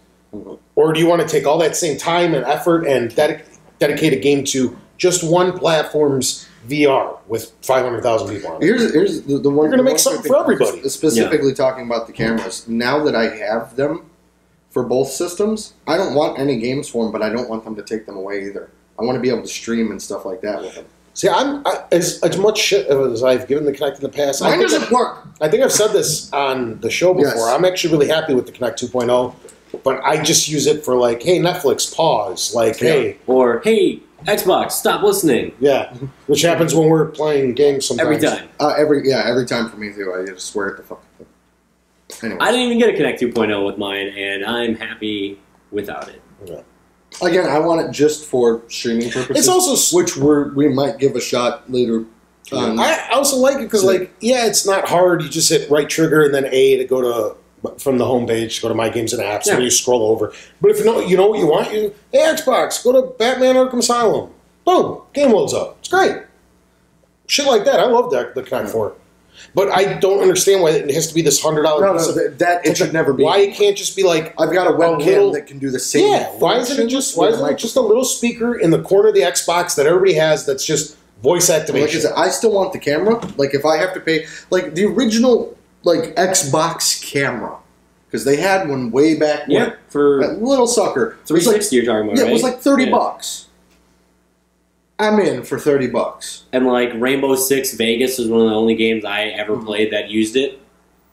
Or do you want to take all that same time and effort and dedicate a game to just one platform's VR with 500,000 people on it? Here's the one. You're going to make something for everybody. Specifically talking about the cameras. Now that I have them for both systems, I don't want any games for them, but I don't want them to take them away either. I want to be able to stream and stuff like that with them. See, as much shit as I've given the Kinect in the past. Mine doesn't work. I think I've said this on the show before. Yes. I'm actually really happy with the Kinect 2.0, but I just use it for like, hey, Netflix, pause. Like, hey. Or, hey, Xbox, stop listening. Yeah, which happens when we're playing games sometimes. Every time. Every time for me too. I just swear at the fuck. Anyway. I didn't even get a Kinect 2.0 with mine, and I'm happy without it. Yeah. Again, I want it just for streaming purposes. It's also which we might give a shot later. I also like it because, like, yeah, it's not hard. You just hit right trigger and then A to go to from the home page to go to My Games and Apps, and you scroll over. But if you know what you want, hey Xbox, go to Batman Arkham Asylum. Boom, game loads up. It's great. Shit like that. I love the Kinect 4. But I don't understand why it has to be this $100. That it should never be. Why it can't just be like I've got a webcam that can do the same. Yeah, why isn't it just a little speaker in the corner of the Xbox that everybody has that's just voice activation? Like I said, I still want the camera. Like if I have to pay, like the original like Xbox camera, because they had one way back when. Yeah, for that little sucker. 360 you're talking about, yeah, right? it was like $30. I'm in for $30. And like Rainbow Six Vegas was one of the only games I ever played that used it,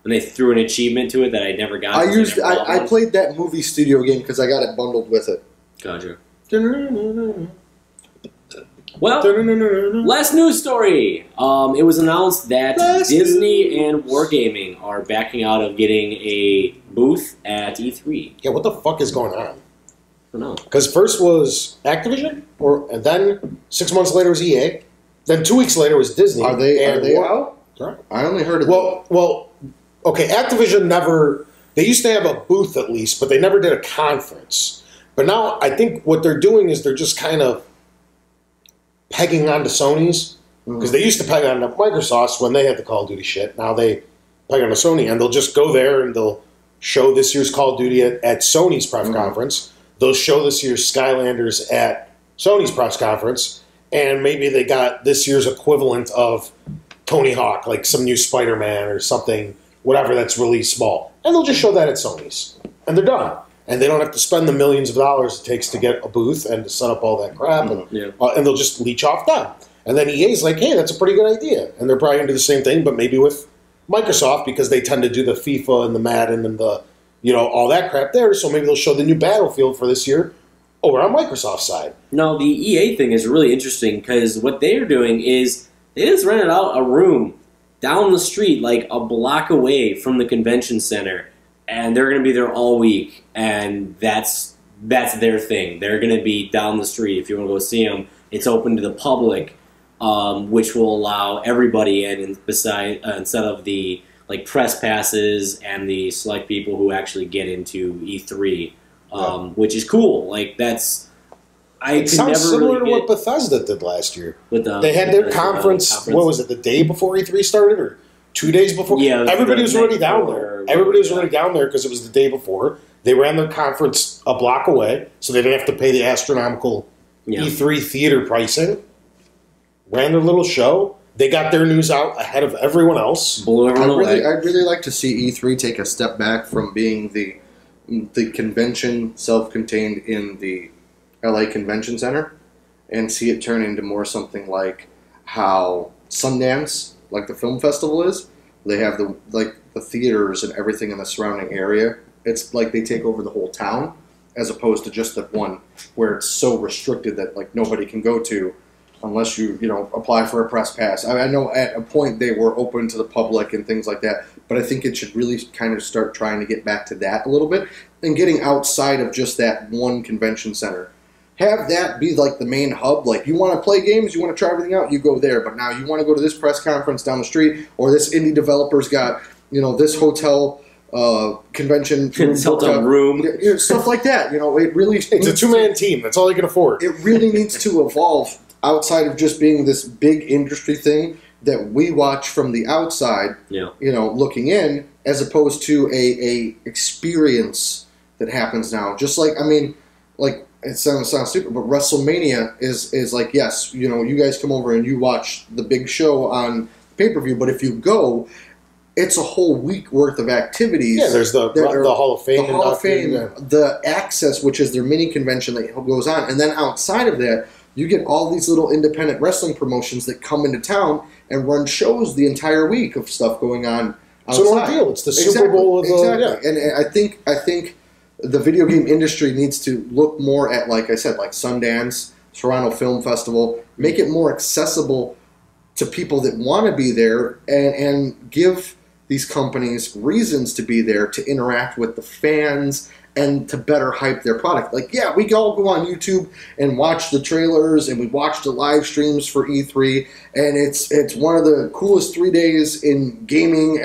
and they threw an achievement to it that I never got. I played that movie studio game because I got it bundled with it. Gotcha. Well, last news story. It was announced that Disney and Wargaming are backing out of getting a booth at E3. Yeah, what the fuck is going on? I don't know. Because first was Activision, and then 6 months later was EA. Then 2 weeks later was Disney. Are they out? Sorry. I only heard of Well, okay. Activision never. They used to have a booth at least, but they never did a conference. But now I think what they're doing is they're just kind of pegging onto Sony's, because they used to peg on Microsoft's when they had the Call of Duty shit. Now they peg on to Sony, and they'll just go there and they'll show this year's Call of Duty at Sony's press conference. They'll show this year's Skylanders at Sony's press conference, and maybe they got this year's equivalent of Tony Hawk, like some new Spider-Man or something, whatever that's really small. And they'll just show that at Sony's, and they're done. And they don't have to spend the millions of dollars it takes to get a booth and to set up all that crap, and they'll just leech off them. And then EA's like, hey, that's a pretty good idea. And they're probably going to do the same thing, but maybe with Microsoft, because they tend to do the FIFA and the Madden and the, all that crap there. So maybe they'll show the new Battlefield for this year over on Microsoft's side. No, the EA thing is really interesting because what they're doing is they just rented out a room down the street, like a block away from the convention center, and they're going to be there all week, and that's their thing. They're going to be down the street. If you want to go see them, it's open to the public, which will allow everybody in, instead of the press passes and the select people who actually get into E3, which is cool. It sounds similar to what Bethesda did last year. They had their conference. What was it? The day before E3 started, or 2 days before? Yeah, everybody was already down there. Everybody was already down there because it was the day before. They ran their conference a block away, so they didn't have to pay the astronomical E3 theater pricing. Ran their little show. They got their news out ahead of everyone else. Blew everyone away. I'd really like to see E3 take a step back from being the convention self-contained in the LA Convention Center and see it turn into more something like how Sundance, like the film festival is. They have the theaters and everything in the surrounding area. It's like they take over the whole town as opposed to just the one where it's so restricted that nobody can go to unless you apply for a press pass. I know at a point they were open to the public and things like that, but I think it should really kind of start trying to get back to that a little bit and getting outside of just that one convention center. Have that be the main hub. You want to play games, you want to try everything out, you go there. But now you want to go to this press conference down the street, or this indie developer's got this hotel convention room, stuff like that. It really it's a two-man team. That's all they can afford. It really needs to evolve outside of just being this big industry thing that we watch from the outside, Yeah. looking in, as opposed to a experience that happens now. Just like, like, it sounds stupid, but WrestleMania is like, yes, you guys come over and you watch the big show on pay-per-view, but if you go, it's a whole week worth of activities. Yeah, there's the Hall of Fame. The Hall of Fame, yeah. the Access, which is their mini convention that goes on. And then outside of that, you get all these little independent wrestling promotions that come into town and run shows the entire week of stuff going on outside. It's an ordeal. It's the Super Bowl of the... Exactly. Yeah. And I think the video game industry needs to look more at, like I said, like Sundance, Toronto Film Festival, make it more accessible to people that want to be there and give these companies reasons to be there, to interact with the fans and to better hype their product. Like, yeah, we all go on YouTube and watch the trailers and we watch the live streams for E3, and it's one of the coolest 3 days in gaming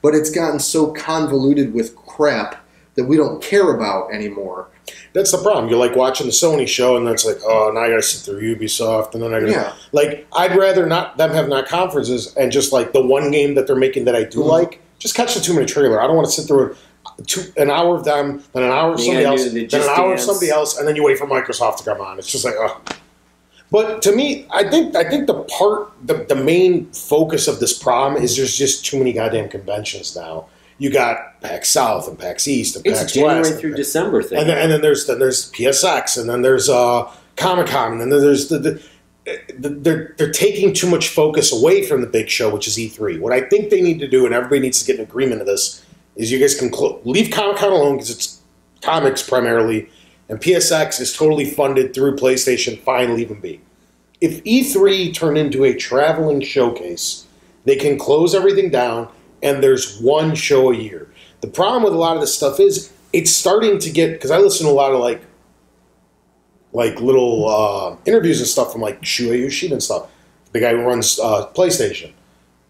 but it's gotten so convoluted with crap that we don't care about anymore. That's the problem. You're like watching the Sony show, and then it's like, oh, now I got to sit through Ubisoft, and then I got to... Yeah. Like, I'd rather not them have not conferences and just, like, the one game that they're making that I do like, just catch the 2-minute trailer. I don't want to sit through an hour of them, then an hour of somebody else, then an hour of somebody else, and then you wait for Microsoft to come on. It's just like, oh. But to me, I think the main focus of this problem is there's just too many goddamn conventions now. You got PAX South and PAX East and PAX West. It's a January through December thing. And then there's PSX, and then there's Comic-Con, and then there's they're taking too much focus away from the big show, which is E3. What I think they need to do, and everybody needs to get an agreement of this, is you guys can leave Comic-Con alone because it's comics primarily, and PSX is totally funded through PlayStation. Fine, leave them be. If E3 turned into a traveling showcase, they can close everything down, and there's one show a year. The problem with a lot of this stuff is it's starting to get, because I listen to a lot of like little interviews and stuff from like Shuei Yoshida and stuff, the guy who runs PlayStation.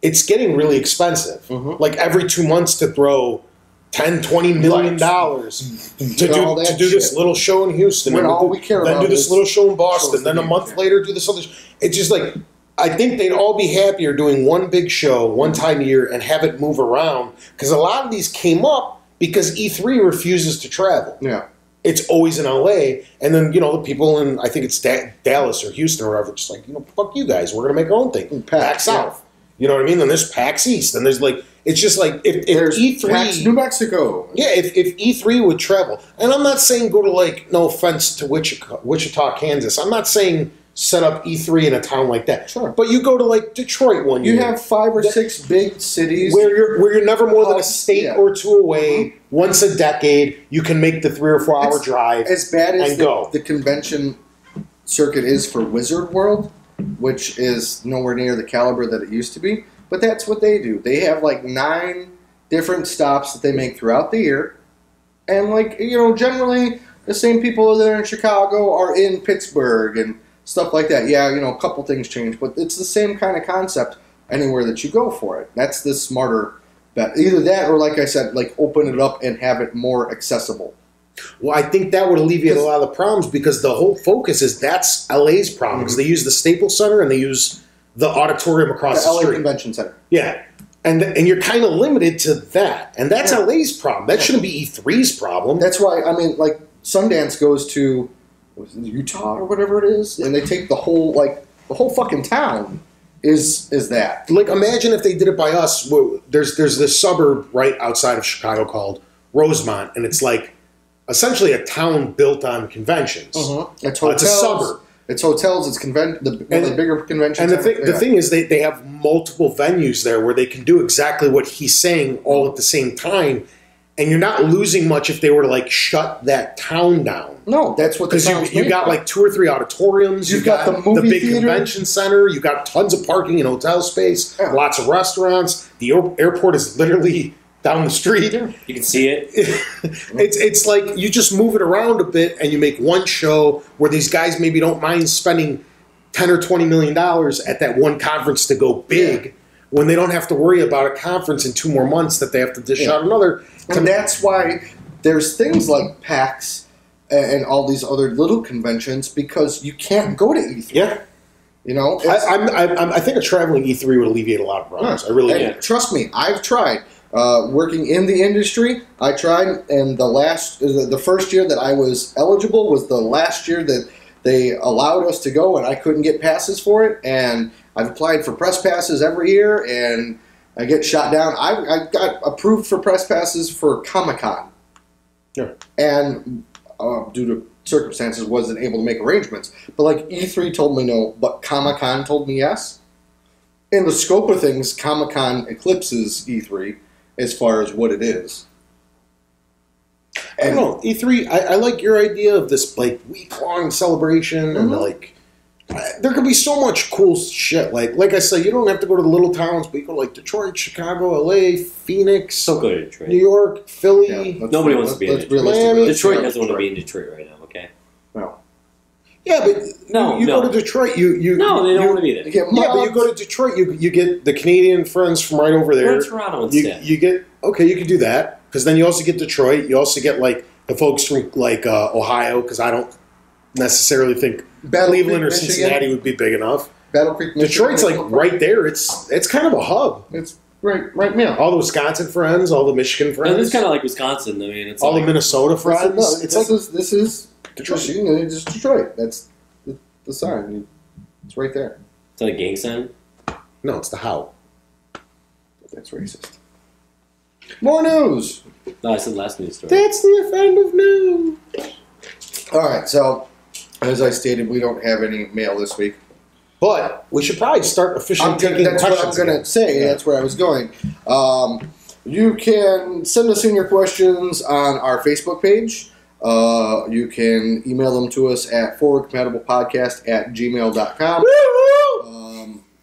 It's getting really expensive. Mm-hmm. Like every 2 months to throw $10-20 million to do this little show in Houston. When all we care about then do this little show in Boston. Then a game. month later do this other show. It's just like, I think they'd all be happier doing one big show one time a year and have it move around. Because a lot of these came up because E3 refuses to travel. Yeah. It's always in LA. And then, the people in, I think it's Dallas or Houston or whatever, just like, fuck you guys. We're going to make our own thing. PAX South. You know what I mean? Then there's PAX East. Then there's like, it's just like, if E3... PAX New Mexico. Yeah, if E3 would travel. And I'm not saying go to like, no offense to Wichita, Kansas. I'm not saying set up E3 in a town like that. Sure. But you go to like Detroit one year. You have 5 or 6 big cities where you're never more than a state or two away. Mm-hmm. Once a decade, you can make the 3 or 4 hour drive. As bad as go. The convention circuit is for Wizard World, which is nowhere near the caliber that it used to be. But that's what they do. They have like 9 different stops that they make throughout the year. And like, generally the same people that are in Chicago are in Pittsburgh and stuff like that. Yeah, a couple things change, but it's the same kind of concept anywhere that you go for it. That's the smarter bet. Either that or, like I said, like open it up and have it more accessible. Well, I think that would alleviate a lot of the problems because the whole focus is that's LA's problem because they use the Staples Center and they use the auditorium across the LA street. Convention Center. Yeah. And you're kind of limited to that. And that's LA's problem. That shouldn't be E3's problem. That's why, like, Sundance goes to Utah or whatever it is, and they take the whole fucking town is that. Like, imagine if they did it by us. There's this suburb right outside of Chicago called Rosemont, and it's like essentially a town built on conventions. It's hotels. It's a suburb. It's hotels. It's one of the bigger conventions. And the thing is, they have multiple venues there where they can do exactly what he's saying all at the same time, and you're not losing much if they were to like shut that town down. No, that's what because you got like 2 or 3 auditoriums. You've got the big theater. Convention center. You got tons of parking and hotel space. Yeah. Lots of restaurants. The airport is literally down the street. You can see it. It's like you just move it around a bit and you make one show where these guys maybe don't mind spending $10 or $20 million at that one conference to go big when they don't have to worry about a conference in 2 more months that they have to dish out another. And that's why there's things like PAX and all these other little conventions because you can't go to E3. Yeah. You know, I think a traveling E3 would alleviate a lot of problems. I really and do. trust me, I've tried. Working in the industry, I tried, and the first year that I was eligible was the last year that they allowed us to go, and I couldn't get passes for it. And I've applied for press passes every year, and I get shot down. I got approved for press passes for Comic-Con. Yeah. And due to circumstances, wasn't able to make arrangements. But like E3 told me no, but Comic-Con told me yes. In the scope of things, Comic-Con eclipses E3 as far as what it is. I don't know, E3. I like your idea of this like week-long celebration and like there could be so much cool shit. Like I say, you don't have to go to the little towns, but you go to like Detroit, Chicago, LA, Phoenix, Don't go to Detroit. New York, Philly. Yeah, Nobody wants to be in Detroit. Miami. Detroit doesn't want to be in Detroit right now, okay? No. Yeah, but No, you no. go to Detroit, you No, they don't you- want to be there. You get Yeah, but you mobbed. go to Detroit, you get the Canadian friends from right over there. Go to Toronto You, instead. you get okay, you can do that because then you also get Detroit. You also get like the folks from like Ohio because I don't necessarily think Battle Cleveland or Creek, Michigan. Cincinnati would be big enough. Battle Creek, Michigan. Detroit's like right there. It's kind of a hub. It's right now. All the Wisconsin friends, all the Michigan friends, And it's kind of like Wisconsin. I mean, it's all like, the Minnesota friends. No, it's like this is Detroit. Michigan. It's just Detroit. That's the sign. It's right there. it's like a gang sign. no, it's the how. That's racist. More news. No, I said last news story. That's the effect of news. All right. So, as I stated, we don't have any mail this week. But we should probably start officially taking That's what I'm questions. going to again. say. Yeah. That's where I was going. You can send us in your questions on our Facebook page. You can email them to us at forwardcompatiblepodcast@gmail.com.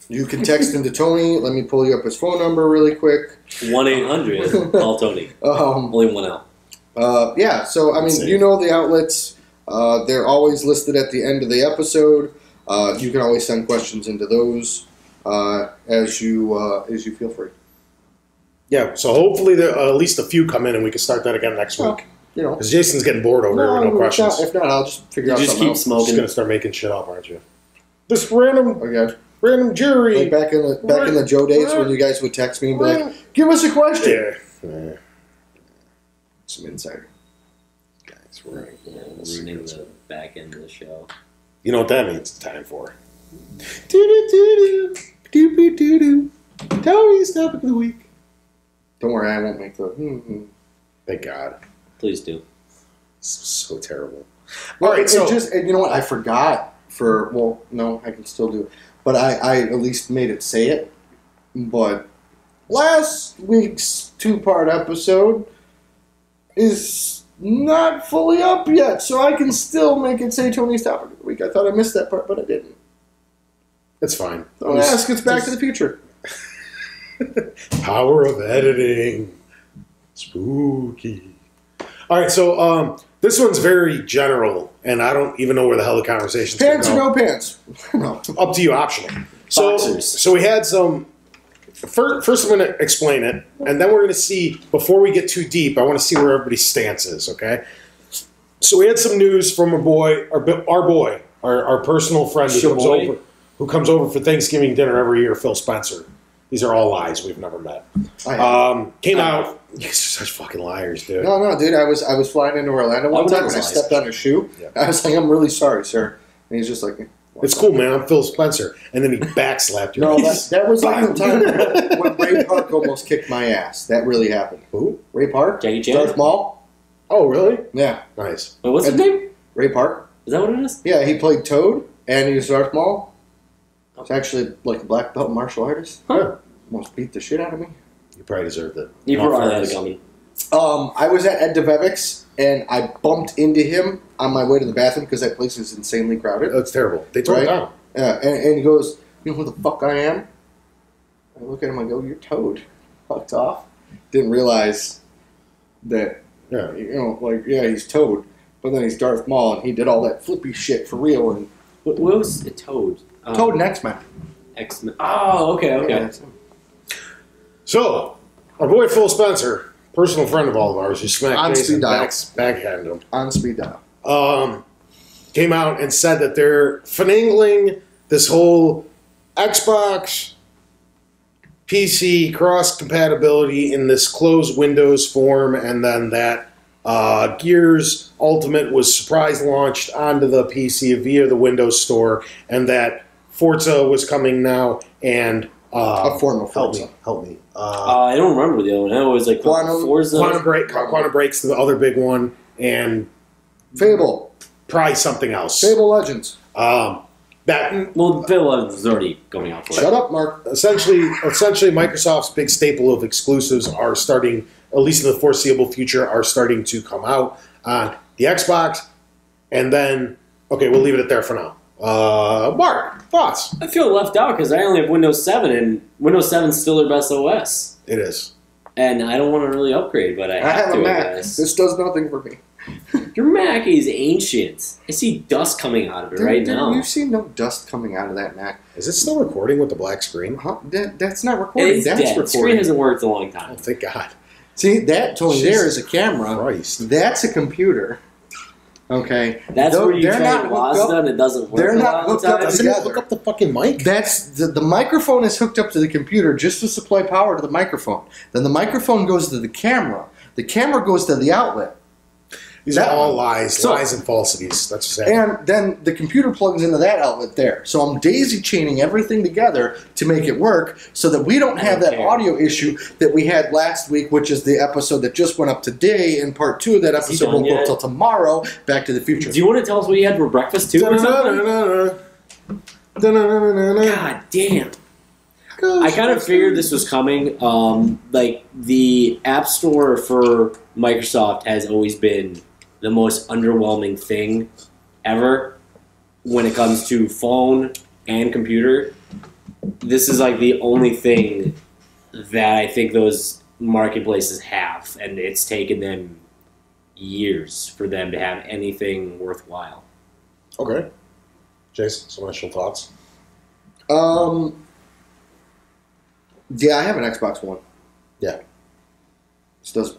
You can text them to Tony. Let me pull you up his phone number really quick. 1-800 call Tony. Only one L. Yeah, so I mean, Same. you know the outlets. They're always listed at the end of the episode. You can always send questions into those as you feel free. Yeah, so hopefully there, at least a few come in and we can start that again next week. You know, Because Jason's getting bored over here with no questions. If not, I'll just figure You out just something keep else. Just smoking. gonna start making shit up, aren't you? This random Okay. jury. Like back in the Joe days when you guys would text me and be like, "Give us a question." Yeah. Some insider. Guys, we're Ruining the back end of the show. You know what that means? It's time for. Doo-doo-doo-doo. Tony's topic of the week. Don't worry, I won't make the. Thank God. Please do. It's so terrible. Well, All right, so and you know what? I forgot no, I can still do it. But I at least made it say it. But last week's 2-part episode is not fully up yet, so I can still make it say Tony's topic of the week. I thought I missed that part, but I didn't. it's fine. Don't ask, it's Back to the Future. Power of editing. Spooky. All right, so this one's very general, and I don't even know where the hell the conversation's Pants or going. no pants? No. Up to you, optional. So, Boxers. so we had some. First, I'm going to explain it, and then we're going to see. Before we get too deep, I want to see where everybody's stance is. Okay. So we had some news from our personal friend Shaboy? who comes over for Thanksgiving dinner every year, Phil Spencer. These are all lies. We've never met. I have. Came out. You're such fucking liars, dude. No, dude. I was flying into Orlando one would time never and I lie. stepped on a shoe. Yeah. I was like, "I'm really sorry, sir." And he's just like, It's cool, man. I'm Phil Spencer. And then he backslapped you. No, that was like the time when Ray Park almost kicked my ass. That really happened. Who? Ray Park? Jackie Chan? Darth Maul? Oh, really? Yeah. Nice. Wait, what's his name? Ray Park? Is that what it is? Yeah, he played Toad and he was Darth Maul. He's actually like a black belt martial artist. Huh. Almost beat the shit out of me. You probably deserved it. You In all probably had it fairness. coming. I was at Ed DeVevic's and I bumped into him on my way to the bathroom because that place is insanely crowded. That's terrible. They tore it Right? down. And he goes, "You know who the fuck I am?" I look at him, I go, "You're Toad." Fucked off. Didn't realize that, Yeah. he's Toad. But then he's Darth Maul and he did all that flippy shit for real. And What was it? Toad? Toad and X-Men. X-Men. Oh, okay. Yeah, that's him. So, our boy Phil Spencer, personal friend of all of ours, who smacked On Jason speed dial. backhanded him, On speed dial. came out and said that they're finagling this whole Xbox PC cross compatibility in this closed Windows form, and then that Gears Ultimate was surprise launched onto the PC via the Windows Store, and that Forza was coming now, and A form of help Forza. me. I don't remember the other one. I know it was like Quantum- Forza. Quantum Break's the other big one, and Fable. probably something else. Fable Legends. That Well, Phil was already going out for Shut it. up, Mark. essentially Microsoft's big staple of exclusives are starting, at least in the foreseeable future, are starting to come out on the Xbox, and then we'll leave it at there for now. Mark, thoughts? I feel left out because I only have Windows 7, and Windows 7 is still their best OS. It is. And I don't want to really upgrade, but I I have to, a I Mac. guess. This does nothing for me. Your Mac is ancient. I see dust coming out of it right now. You see no dust coming out of that Mac. Is it still recording with the black screen? Huh? That's not recording. It's That's dead. The recording. screen hasn't worked in a long Oh, time. thank God. See, that, Tony, there is Jesus a camera. Christ. That's a computer. Okay. That's where you they're try not to hooked Wasta up. and it doesn't work. They're a not lot of hooked up times. Doesn't it together. hook up the fucking mic? That's the microphone is hooked up to the computer just to supply power to the microphone. Then the microphone goes to the camera. The camera goes to the outlet. These that are all one. lies, So- lies and falsities. That's what's happening. And then the computer plugs into that outlet there. So I'm daisy chaining everything together to make it work so that we don't have that Okay. audio issue that we had last week, which is the episode that just went up today, and part 2 of that Is he episode done won't go yet? till tomorrow, Back to the Future. Do you want to tell us what you had for breakfast too? Or something? God damn. I kind of figured this was coming. Like, the App Store for Microsoft has always been the most underwhelming thing ever when it comes to phone and computer. This is like the only thing that I think those marketplaces have, and it's taken them years for them to have anything worthwhile. Okay. Jason, some initial thoughts? Yeah, I have an Xbox One. Yeah. This does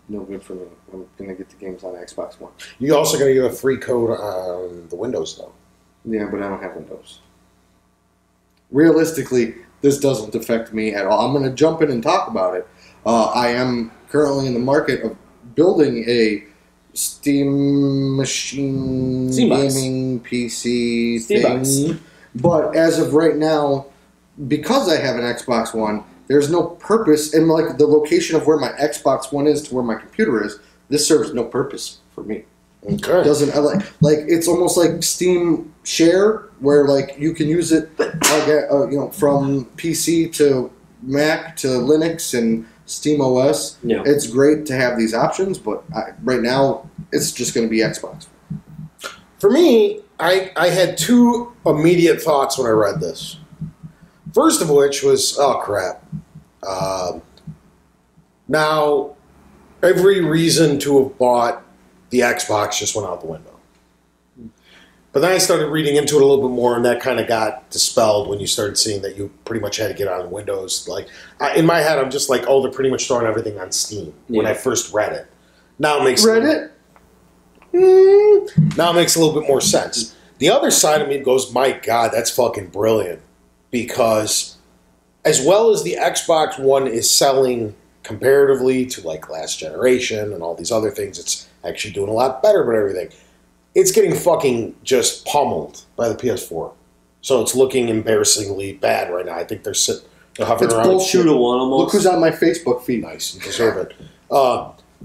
no good for me. I'm going to get the games on Xbox One. You also going to get a free code on the Windows, though. Yeah, but I don't have Windows. Realistically, this doesn't affect me at all. I'm going to jump in and talk about it. I am currently in the market of building a Steam machine Steambox. gaming PC Steambox. thing. But as of right now, because I have an Xbox One, there's no purpose, and like the location of where my Xbox One is to where my computer is, this serves no purpose for me. Okay. Doesn't like it's almost like Steam Share, where like you can use it like from PC to Mac to Linux and Steam OS. Yeah. It's great to have these options, but right now it's just going to be Xbox. For me, I had two immediate thoughts when I read this. First of which was, oh crap. Now, every reason to have bought the Xbox just went out the window. But then I started reading into it a little bit more, and that kind of got dispelled when you started seeing that you pretty much had to get on Windows. Like in my head, I'm just like, oh, they're pretty much throwing everything on Steam when Yeah. I first read it. Now it makes Reddit? now it makes a little bit more sense. The other side of me goes, my God, that's fucking brilliant. Because as well as the Xbox One is selling comparatively to like last generation and all these other things, it's actually doing a lot better, but everything. It's getting fucking just pummeled by the PS4. So it's looking embarrassingly bad right now. I think they're hovering It's around. bullshit. 2 to 1 almost. Look who's on my Facebook feed. Nice, you deserve it.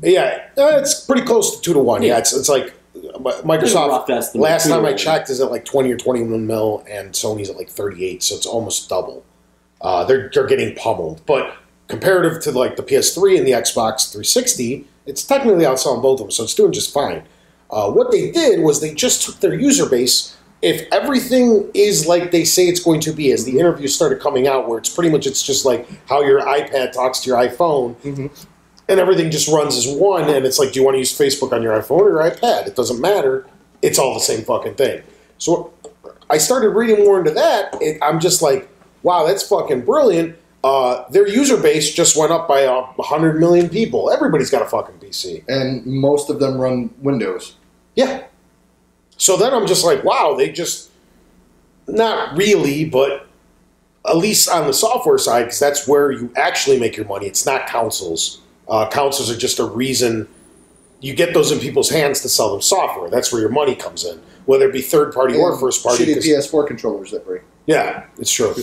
It's pretty close to 2 to 1. Yeah, it's like Microsoft. Rough estimate, Last 2 to time I 1. checked, is at like 20 or 21 mil, and Sony's at like 38, so it's almost double. They're getting pummeled, but comparative to like the PS3 and the Xbox 360, it's technically outselling both of them, so it's doing just fine. What they did was they just took their user base. If everything is like they say it's going to be, as the interviews started coming out, where it's just like how your iPad talks to your iPhone, and everything just runs as one, and it's like, do you want to use Facebook on your iPhone or your iPad? It doesn't matter. It's all the same fucking thing. So I started reading more into that. I'm just like, wow, that's fucking brilliant. Their user base just went up by 100 million people. Everybody's got a fucking PC. And most of them run Windows. Yeah. So then I'm just like, wow, they just Not really, but at least on the software side, because that's where you actually make your money. It's not consoles. Consoles are just a reason you get those in people's hands to sell them software. That's where your money comes in, whether it be third party or first party. Shitty PS4 controllers that break. Yeah, it's true.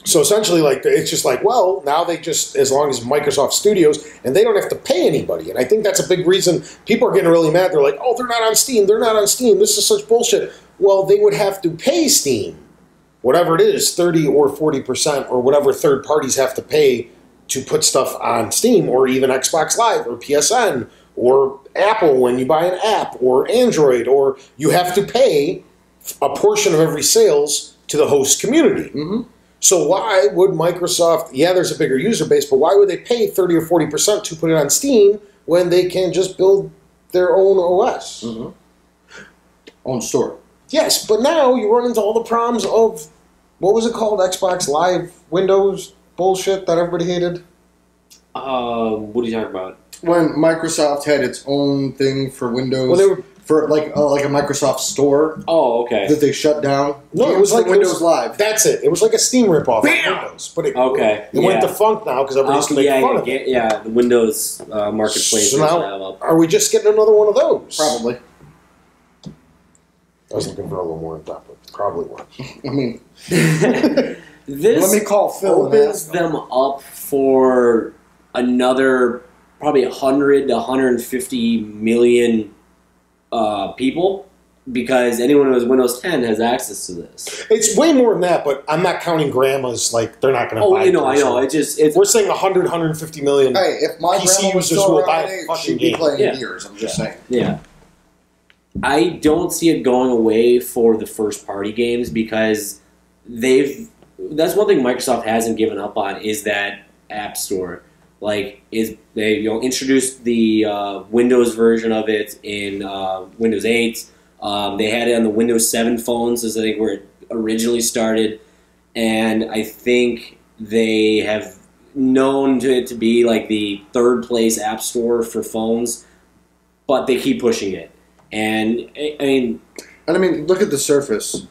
So essentially, like, it's just like, well, now they just, as long as Microsoft Studios, and they don't have to pay anybody. And I think that's a big reason people are getting really mad. They're like, oh, they're not on Steam. They're not on Steam. This is such bullshit. Well, they would have to pay Steam, whatever it is, 30 or 40%, or whatever third parties have to pay to put stuff on Steam, or even Xbox Live, or PSN, or Apple when you buy an app, or Android, or you have to pay a portion of every sales to the host community. Mm-hmm. So why would Microsoft, yeah, there's a bigger user base, but why would they pay 30 or 40% to put it on Steam when they can just build their own OS? Mm-hmm. Own store. Yes, but now you run into all the problems of, what was it called, Xbox Live Windows bullshit that everybody hated? What are you talking about? When Microsoft had its own thing for Windows, Well, they were, for like a Microsoft store Oh, okay. that they shut down. no, it was like Windows Live. That's it. It was like a Steam ripoff of Windows, but it went Yeah. defunct now because everybody's making yeah, fun of it. yeah, the Windows marketplace. So is now, now up. are we just getting another one of those? Probably. I was looking for a little more on top, but probably one. I mean, This let me call Phil and opens ask. them up for another probably 100 to 150 million people, because anyone who has Windows 10 has access to this. It's way more than that, but I'm not counting grandmas. Like, they're not going to Oh, buy I know. it. It's We're saying 100, 150 million. Hey, if my PC grandma was users still will around buy that a age, fucking she'd be game. playing Yeah. years. I'm just saying. Yeah. I don't see it going away for the first party games, because that's one thing Microsoft hasn't given up on, is that App Store. Like, they introduced the Windows version of it in Windows 8. They had it on the Windows 7 phones, as I think where it originally started, and I think they have known it to be like the third place App Store for phones, but they keep pushing it. And I mean, look at the Surface.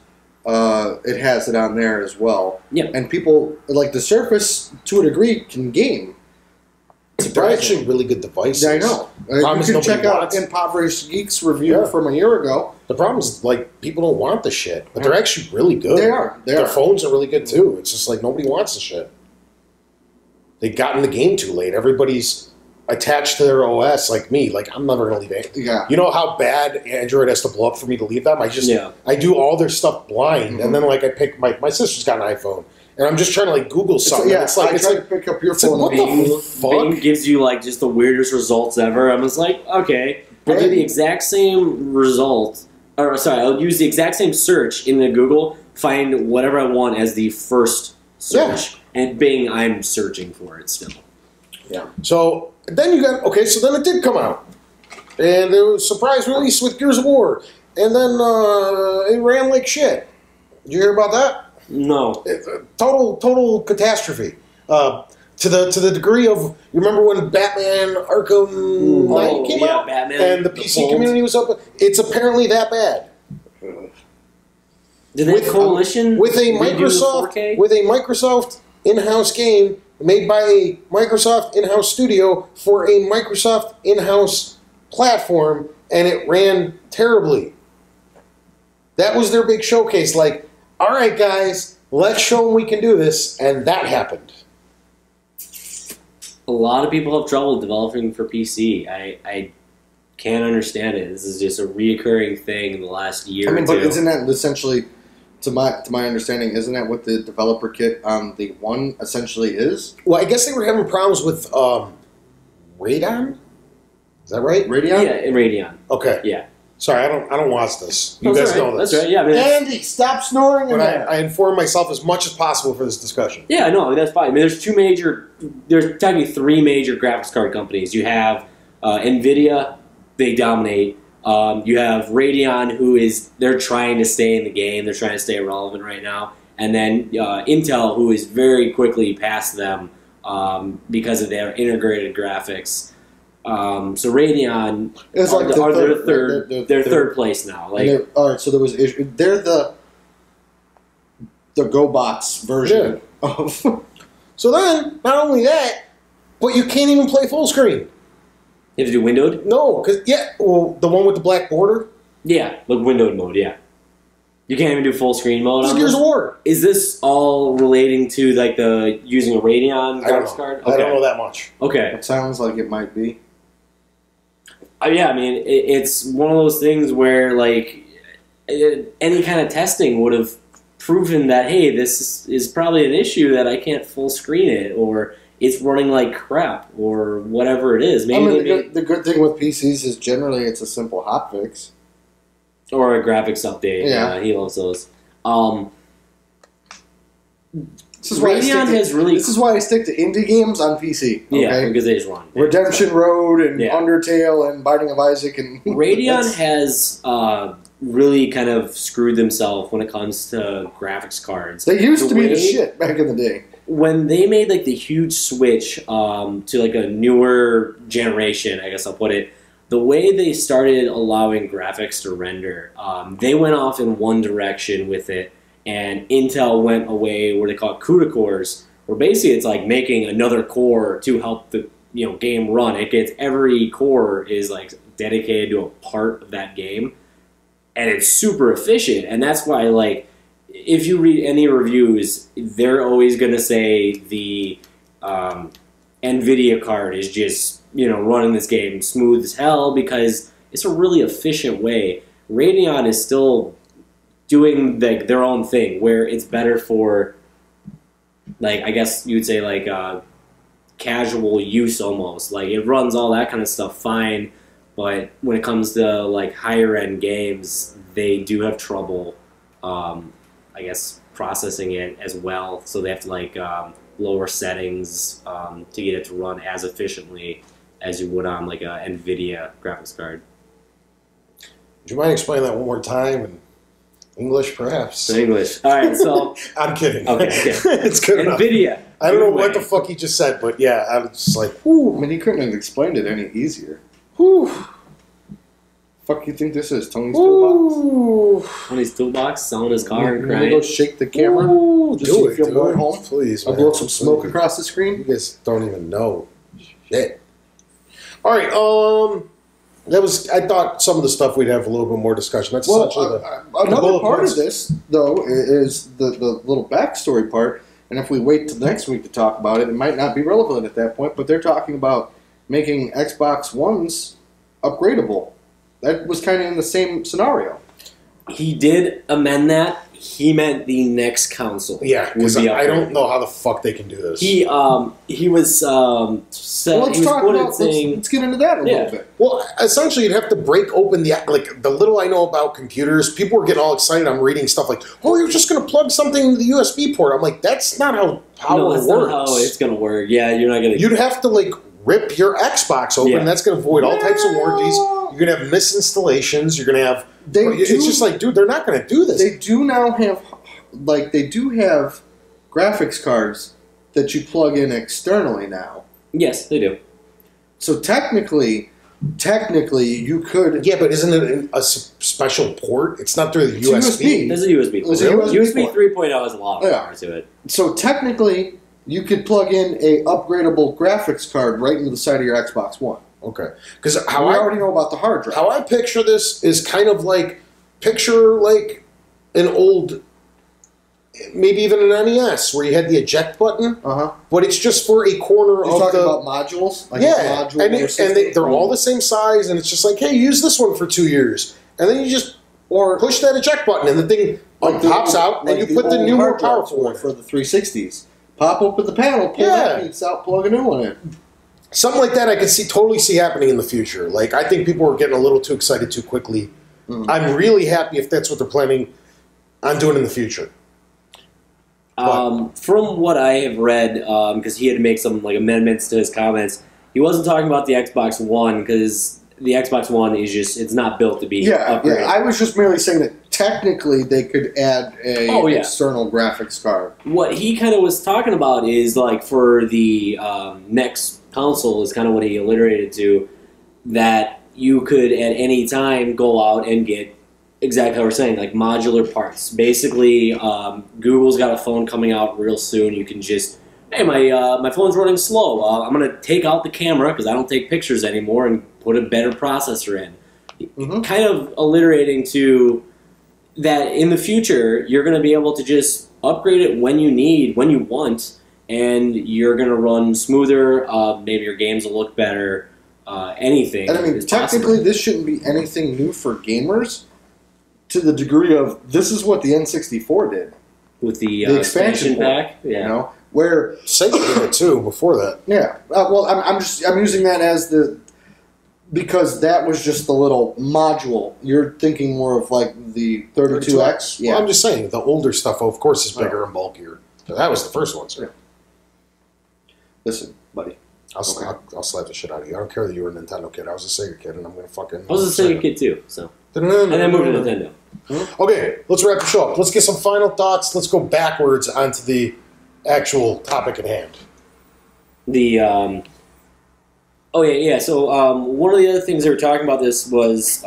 It has it on there as well. Yeah. And people like the Surface to a degree can game. They're actually really good devices. Yeah, I know. Problem is You can nobody check out wants- Impoverished Geek's review Yeah. from a year ago. The problem is, like, people don't want the shit, but they're actually really good. They are. Their phones are really good, too. It's just like nobody wants the shit. They got in the game too late. Everybody's attached to their OS like me. Like, I'm never going to leave it. Yeah. You know how bad Android has to blow up for me to leave them? Yeah. I do all their stuff blind, and then, like, I pick my sister's got an iPhone, and I'm just trying to, like, Google something. Yeah, It's like, I tried to pick up your it's like, phone. what the fuck? Bing gives you like just the weirdest results ever. I was like, okay, I'll do the exact same result, or sorry, I'll use the exact same search in the Google, find whatever I want as the first search, and Bing, I'm searching for it still. Yeah. So then so then it did come out, and there was a surprise release with Gears of War, and then it ran like shit. Did you hear about that? No. Total catastrophe. To the degree of, you remember when Batman Arkham Knight came out, Batman, and the PC Fold. community was up. It's apparently that bad. Did that coalition with a redo the Microsoft 4K? with a Microsoft in-house game made by a Microsoft in-house studio for a Microsoft in-house platform, and it ran terribly. That was their big showcase. Like, all right, guys, let's show them we can do this, and that happened. A lot of people have trouble developing for PC. I can't understand it. This is just a reoccurring thing in the last year. I mean, or but two. isn't that essentially, to my understanding, isn't that what the developer kit on the One essentially is? Well, I guess they were having problems with Radeon. Is that right? Radeon? Yeah, Radeon. Okay. Yeah. Sorry, I don't watch this. You That's guys all right. know this. That's right. Yeah, I mean, Andy, stop snoring in But there. I inform myself as much as possible for this discussion. yeah, no, that's fine. I mean, there's technically three major graphics card companies. You have NVIDIA, they dominate. You have Radeon, they're trying to stay in the game. They're trying to stay relevant right now. And then Intel, who is very quickly past them because of their integrated graphics. So Radeon It's are, like are their they're third place now. Like, all right, so there was issue. They're the the GoBots version of. So then, not only that, but you can't even play full screen. You have to do windowed? No, because the one with the black border. Yeah, like windowed mode, yeah. You can't even do full screen mode This is on Gears this? of War. Is this all relating to like the using a Radeon I don't graphics know. card? I don't know that much. Okay. It sounds like it might be. Yeah, I mean, it's one of those things where, like, any kind of testing would have proven that, hey, this is probably an issue that I can't full screen it, or it's running like crap, or whatever it is. Maybe I mean, they the good thing with PCs is generally it's a simple hotfix. or a graphics update. Yeah. He loves those. This is why This is why I stick to indie games on PC. Okay? Yeah, because they just run. Redemption Road and Yeah. Undertale and Binding of Isaac and Radeon has really kind of screwed themselves when it comes to graphics cards. They used to be the way- shit back in the day. When they made like the huge switch to like a newer generation, I guess I'll put it, the way they started allowing graphics to render, they went off in one direction with it, and Intel went away where they call it CUDA cores, where basically it's like making another core to help the game run. It gets every core is like dedicated to a part of that game, and it's super efficient, and that's why like. If you read any reviews, they're always going to say the NVIDIA card is just, running this game smooth as hell because it's a really efficient way. Radeon is still doing their own thing where it's better for, like, I guess you'd say, like, casual use almost. Like, it runs all that kind of stuff fine, but when it comes to, like, higher-end games, they do have trouble I guess processing it as well, so they have to like lower settings to get it to run as efficiently as you would on like a NVIDIA graphics card. Would you mind explaining that one more time in English, perhaps? In English. All right, so I'm kidding. Okay. It's good enough. NVIDIA. I don't know Good what the way. fuck he just said, but yeah, I was just like, I mean, he couldn't have explained it any easier. whew, Fuck you think this is? Tony's toolbox? ooh, Tony's toolbox, selling his car and You wanna go crying. shake the camera? ooh, Just so do you it, feel do more it. at home? Please, I'll man. blow some smoke Please. across the You screen. guys don't even know. Shit. All right. That was. I thought some of the stuff we'd have a little bit more discussion. That's Well, essentially another bullet part points. of this, though, is the little backstory part. And if we wait till next week to talk about it, it might not be relevant at that point. But they're talking about making Xbox Ones upgradable. That was kind of in the same scenario. He did amend that. He meant the next console. Yeah, would because be I don't upgraded. know how the fuck they can do this. He was said Well, he let's was talk quoted about. saying Let's get into that a Yeah. little bit. Well, essentially, you'd have to break open the little I know about computers. People were getting all excited. I'm reading stuff like, "Oh, you're just going to plug something into the USB port." I'm like, "That's not how power no, that's works." not how it's gonna work. Yeah, you're not gonna. You'd have to like rip your Xbox open. Yeah. That's going to void all types of warranties. You're going to have misinstallations. You're going to have. It's just like, dude, they're not going to do this. They do now have, they do have graphics cards that you plug in externally now. Yes, they do. So technically, you could. Yeah, but isn't it a special port? It's not through the It's USB. There's a USB. There's a port. USB USB 3.0 has a lot of Yeah. power to it. So technically, you could plug in a upgradable graphics card right into the side of your Xbox One. Okay, because We already know about the hard drive. how I picture this is kind of like picture like an old, maybe even an NES where you had the eject button, but it's just for a corner You're of talking the. about modules, like Yeah, a module and, or something? they're all the same size, and it's just like, hey, use this one for 2 years, and then you just or push that eject button, and the thing pops out, like and you put the old new, more hard drives powerful one. for the 360s. Pop open the panel, pull Yeah. that piece out, plug a new one in. Something like that, I could totally see happening in the future. Like, I think people are getting a little too excited too quickly. I'm really happy if that's what they're planning on doing in the future. From what I have read, because he had to make some like amendments to his comments, he wasn't talking about the Xbox One because the Xbox One is just—it's not built to be upgraded. I was just merely saying that technically they could add a Oh, yeah. external graphics card. What he kind of was talking about is like for the next console is kind of what he alliterated to, that you could at any time go out and get exactly how we're saying, like modular parts. Basically, Google's got a phone coming out real soon. You can just, hey, my phone's running slow. I'm gonna take out the camera because I don't take pictures anymore and put a better processor in. Kind of alliterating to that in the future, you're going to be able to just upgrade it when you need, when you want, and you're going to run smoother. Maybe your games will look better. Anything. And I mean, is technically, possible. this shouldn't be anything new for gamers to the degree of this is what the N64 did. With the expansion pack. Yeah. You know, where Sega did it too before that. yeah. Well, I'm using that as because that was just the little module. You're thinking more of like the 32X. Well, I'm just saying the older stuff, of course, is bigger and bulkier. So that was the first one, sir. Listen, buddy. I'll slap the shit out of you. I don't care that you were a Nintendo kid. I was a Sega kid, and I'm gonna fucking. I was a Sega kid too, so. And And then moved to Nintendo. Okay, let's wrap the show up. Let's get some final thoughts. Let's go backwards onto the actual topic at hand. The So one of the other things they were talking about this was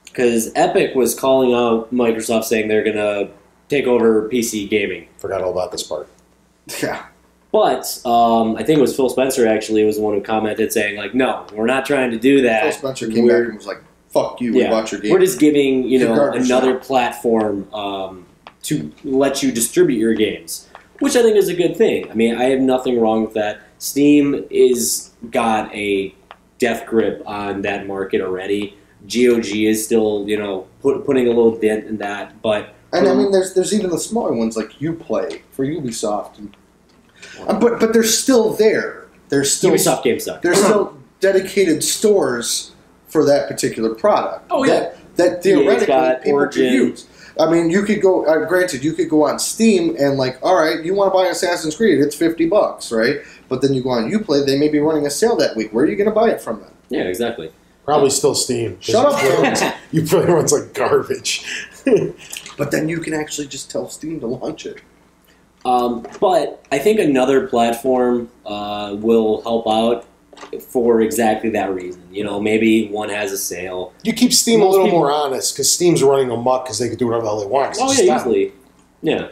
because Epic was calling out Microsoft saying they're gonna take over PC gaming. Forgot all about this part. Yeah. But I think it was Phil Spencer actually was the one who commented saying like, no, we're not trying to do that. Phil Spencer came back and was like, "Fuck you, we bought your game." We're just giving It's a garbage another shop. platform to let you distribute your games, which I think is a good thing. I mean, I have nothing wrong with that. Steam is got a death grip on that market already. GOG is still putting a little dent in that, but And I mean, there's even the smaller ones like Uplay for Ubisoft, but they're still there. There's still Ubisoft games suck. There's still dedicated stores for that particular product. Oh, yeah. that theoretically got people Origin. could use. I mean, you could go. Granted, you could go on Steam and like, all right, you want to buy Assassin's Creed? It's $50, right? But then you go on Uplay, they may be running a sale that week. Where are you going to buy it from then? Yeah, exactly. Probably still Steam. Shut up. You probably runs like garbage. But then you can actually just tell Steam to launch it. But I think another platform will help out for exactly that reason. Maybe one has a sale. You keep Steam a little more honest because Steam's running amok because they can do whatever the hell they want. Oh yeah, easily. Yeah.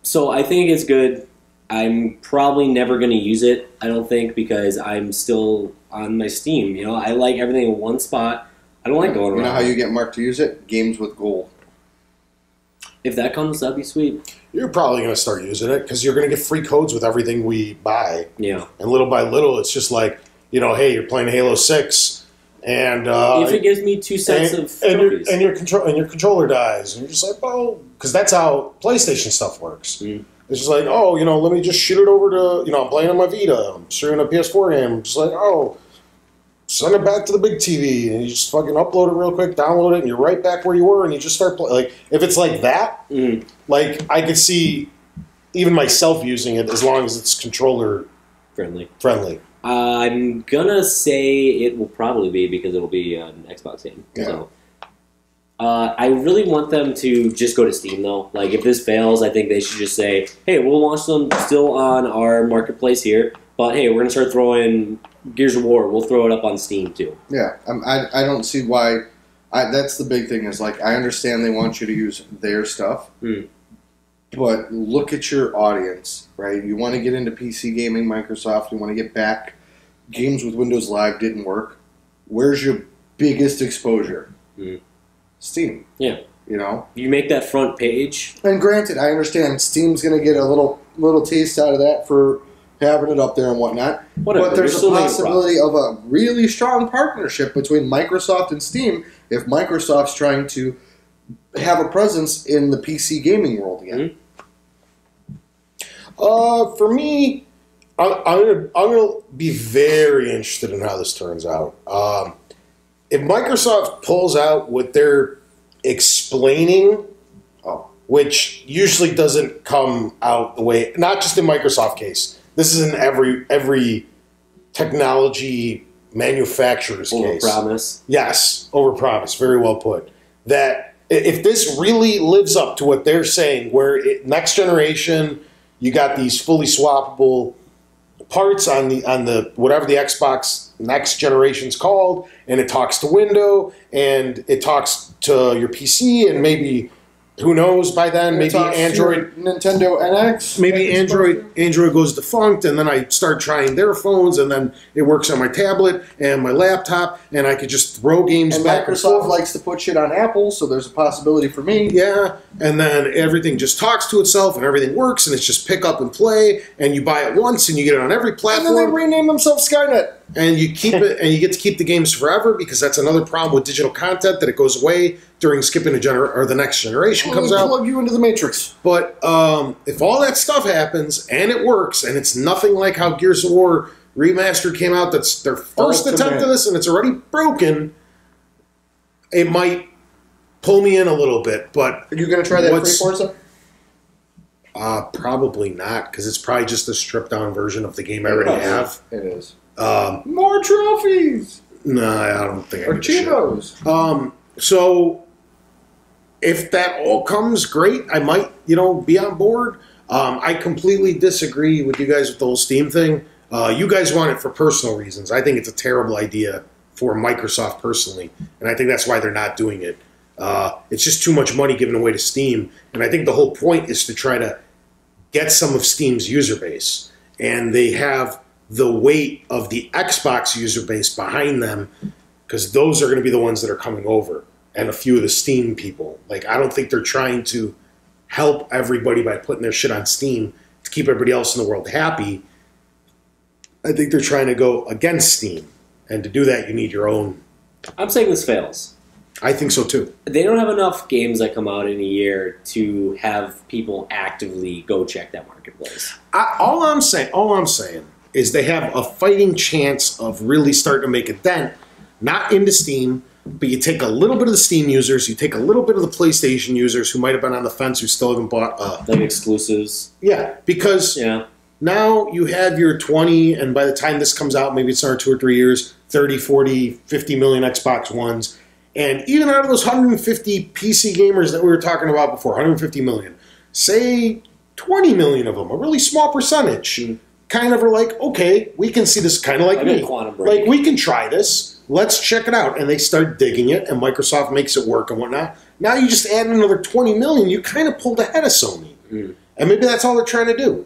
So I think it's good. I'm probably never going to use it, I don't think, because I'm still on my Steam. I like everything in one spot. I don't like going around. You know how you get Mark to use it? Games with gold. If that comes, that'd be sweet. You're probably going to start using it because you're going to get free codes with everything we buy. Yeah. And little by little, it's just like, hey, you're playing Halo 6, and if it gives me 2 sets of trophies. and your controller dies, and you're just like, oh, because that's how PlayStation stuff works. Mm. It's just like, oh, let me just shoot it over to, I'm playing on my Vita, I'm streaming a PS4 game, I'm just like, oh, send it back to the big TV, and you just fucking upload it real quick, download it, and you're right back where you were, and you just start playing. Like, if it's like that, like, I could see even myself using it as long as it's controller friendly. I'm gonna say it will probably be because it'll be an Xbox game. Yeah. So, I really want them to just go to Steam though. Like if this fails, I think they should just say, "Hey, we'll launch them still on our marketplace here, but hey, we're gonna start throwing Gears of War. We'll throw it up on Steam too." Yeah, I don't see why. That's the big thing is like I understand they want you to use their stuff, but look at your audience, right? You want to get into PC gaming, Microsoft. You want to get back. Games with Windows Live didn't work. Where's your biggest exposure? Steam. Yeah. You make that front page. And granted, I understand Steam's going to get a little taste out of that for having it up there and whatnot. Whatever. But there's a still making possibility of a really strong partnership between Microsoft and Steam if Microsoft's trying to have a presence in the PC gaming world again. For me, I'm gonna be very interested in how this turns out. If Microsoft pulls out what they're explaining, which usually doesn't come out the way, not just in Microsoft case, this is in every technology manufacturer's case. Overpromise. Yes, overpromise. Very well put. That if this really lives up to what they're saying, where next generation, you got these fully swappable parts on the whatever the Xbox next generation's called, and it talks to Windows, and it talks to your PC, and maybe who knows by then, maybe Android, Nintendo NX, maybe Android goes defunct, and then I start trying their phones, and then it works on my tablet and my laptop, and I could just throw games and back. Microsoft likes to put shit on Apple, so there's a possibility for me. Yeah, and then everything just talks to itself, and everything works, and it's just pick up and play, and you buy it once, and you get it on every platform. And then they rename themselves Skynet. And you keep it, and you get to keep the games forever, because that's another problem with digital content, that it goes away during skipping or the next generation comes out. Plug you into the Matrix. But if all that stuff happens and it works, and it's nothing like how Gears of War Remastered came out, that's their first attempt at this, and it's already broken, it might pull me in a little bit. But Are you going to try that free Forza? Probably not, because it's probably just a stripped down version of the game I already have. It is. More trophies. No, I don't think I Or give a shit. Chivos. So if that all comes great, I might, be on board. I completely disagree with you guys with the whole Steam thing. You guys want it for personal reasons. I think it's a terrible idea for Microsoft personally, and I think that's why they're not doing it. It's just too much money given away to Steam, and I think the whole point is to try to get some of Steam's user base, and they have the weight of the Xbox user base behind them, because those are going to be the ones that are coming over, and a few of the Steam people. Like, I don't think they're trying to help everybody by putting their shit on Steam to keep everybody else in the world happy. I think they're trying to go against Steam, and to do that, you need your own. I'm saying this fails. I think so too. They don't have enough games that come out in a year to have people actively go check that marketplace. All I'm saying is they have a fighting chance of really starting to make a dent, not into Steam, but you take a little bit of the Steam users, you take a little bit of the PlayStation users who might have been on the fence, who still haven't bought. Like exclusives. Yeah, because now you have your 20, and by the time this comes out, maybe it's another 2 or 3 years, 30, 40, 50 million Xbox Ones. And even out of those 150 PC gamers that we were talking about before, 150 million, say 20 million of them, a really small percentage, kind of are like, okay, we can see this, kind of like me. Like, we can try this. Let's check it out. And they start digging it, and Microsoft makes it work and whatnot. Now you just add another 20 million, you kind of pulled ahead of Sony. And maybe that's all they're trying to do.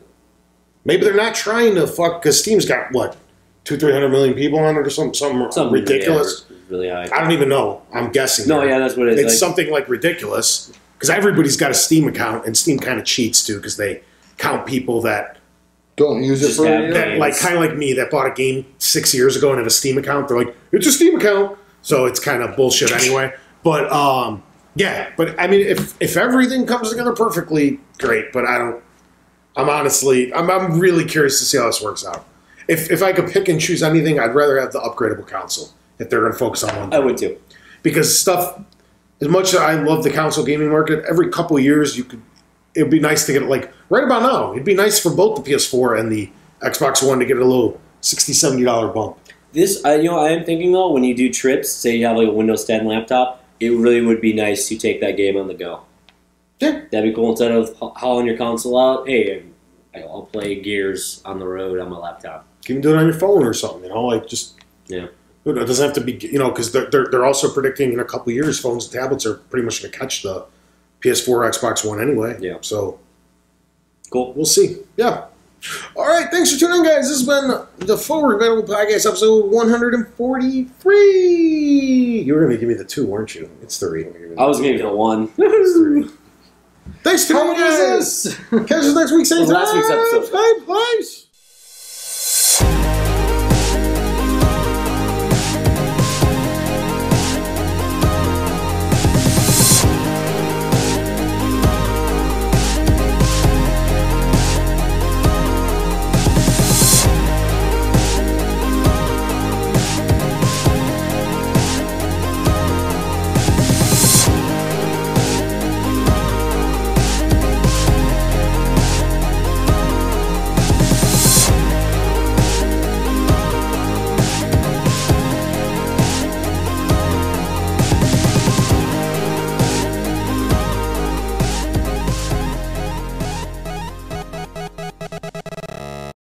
Maybe they're not trying to fuck, because Steam's got, what, 200-300 million people on it or something ridiculous? Really high. I don't even know. I'm guessing. No, yeah, that's what it is. It's something like ridiculous, because everybody's got a Steam account, and Steam kind of cheats too, because they count people that don't use it for that, like kind of like me, that bought a game 6 years ago and have a Steam account. They're like, it's a Steam account, so it's kind of bullshit anyway. But yeah, but I mean, if everything comes together perfectly, great. But I'm really curious to see how this works out. If I could pick and choose anything, I'd rather have the upgradable console. If they're going to focus on one thing. I would too. Because stuff, as much as I love the console gaming market, every couple of years it would be nice to get it, like right about now, it'd be nice for both the PS4 and the Xbox One to get a little $60, $70 bump. This, I am thinking though, when you do trips, say you have like a Windows 10 laptop, it really would be nice to take that game on the go. Yeah. That'd be cool. Instead of hauling your console out, hey, I'll play Gears on the road on my laptop. You can do it on your phone or something, like just... Yeah. It doesn't have to be, because they're also predicting in a couple of years, phones and tablets are pretty much going to catch the PS4 or Xbox One anyway. Yeah. So, cool. We'll see. Yeah. All right. Thanks for tuning in, guys. This has been the Forward Available Podcast, episode 143. You were going to give me the 2, weren't you? It's 3. I was going to give you the 1. It's 3. Thanks for tuning in, guys. Catch us next week. Same time. Last week's episode. Same place.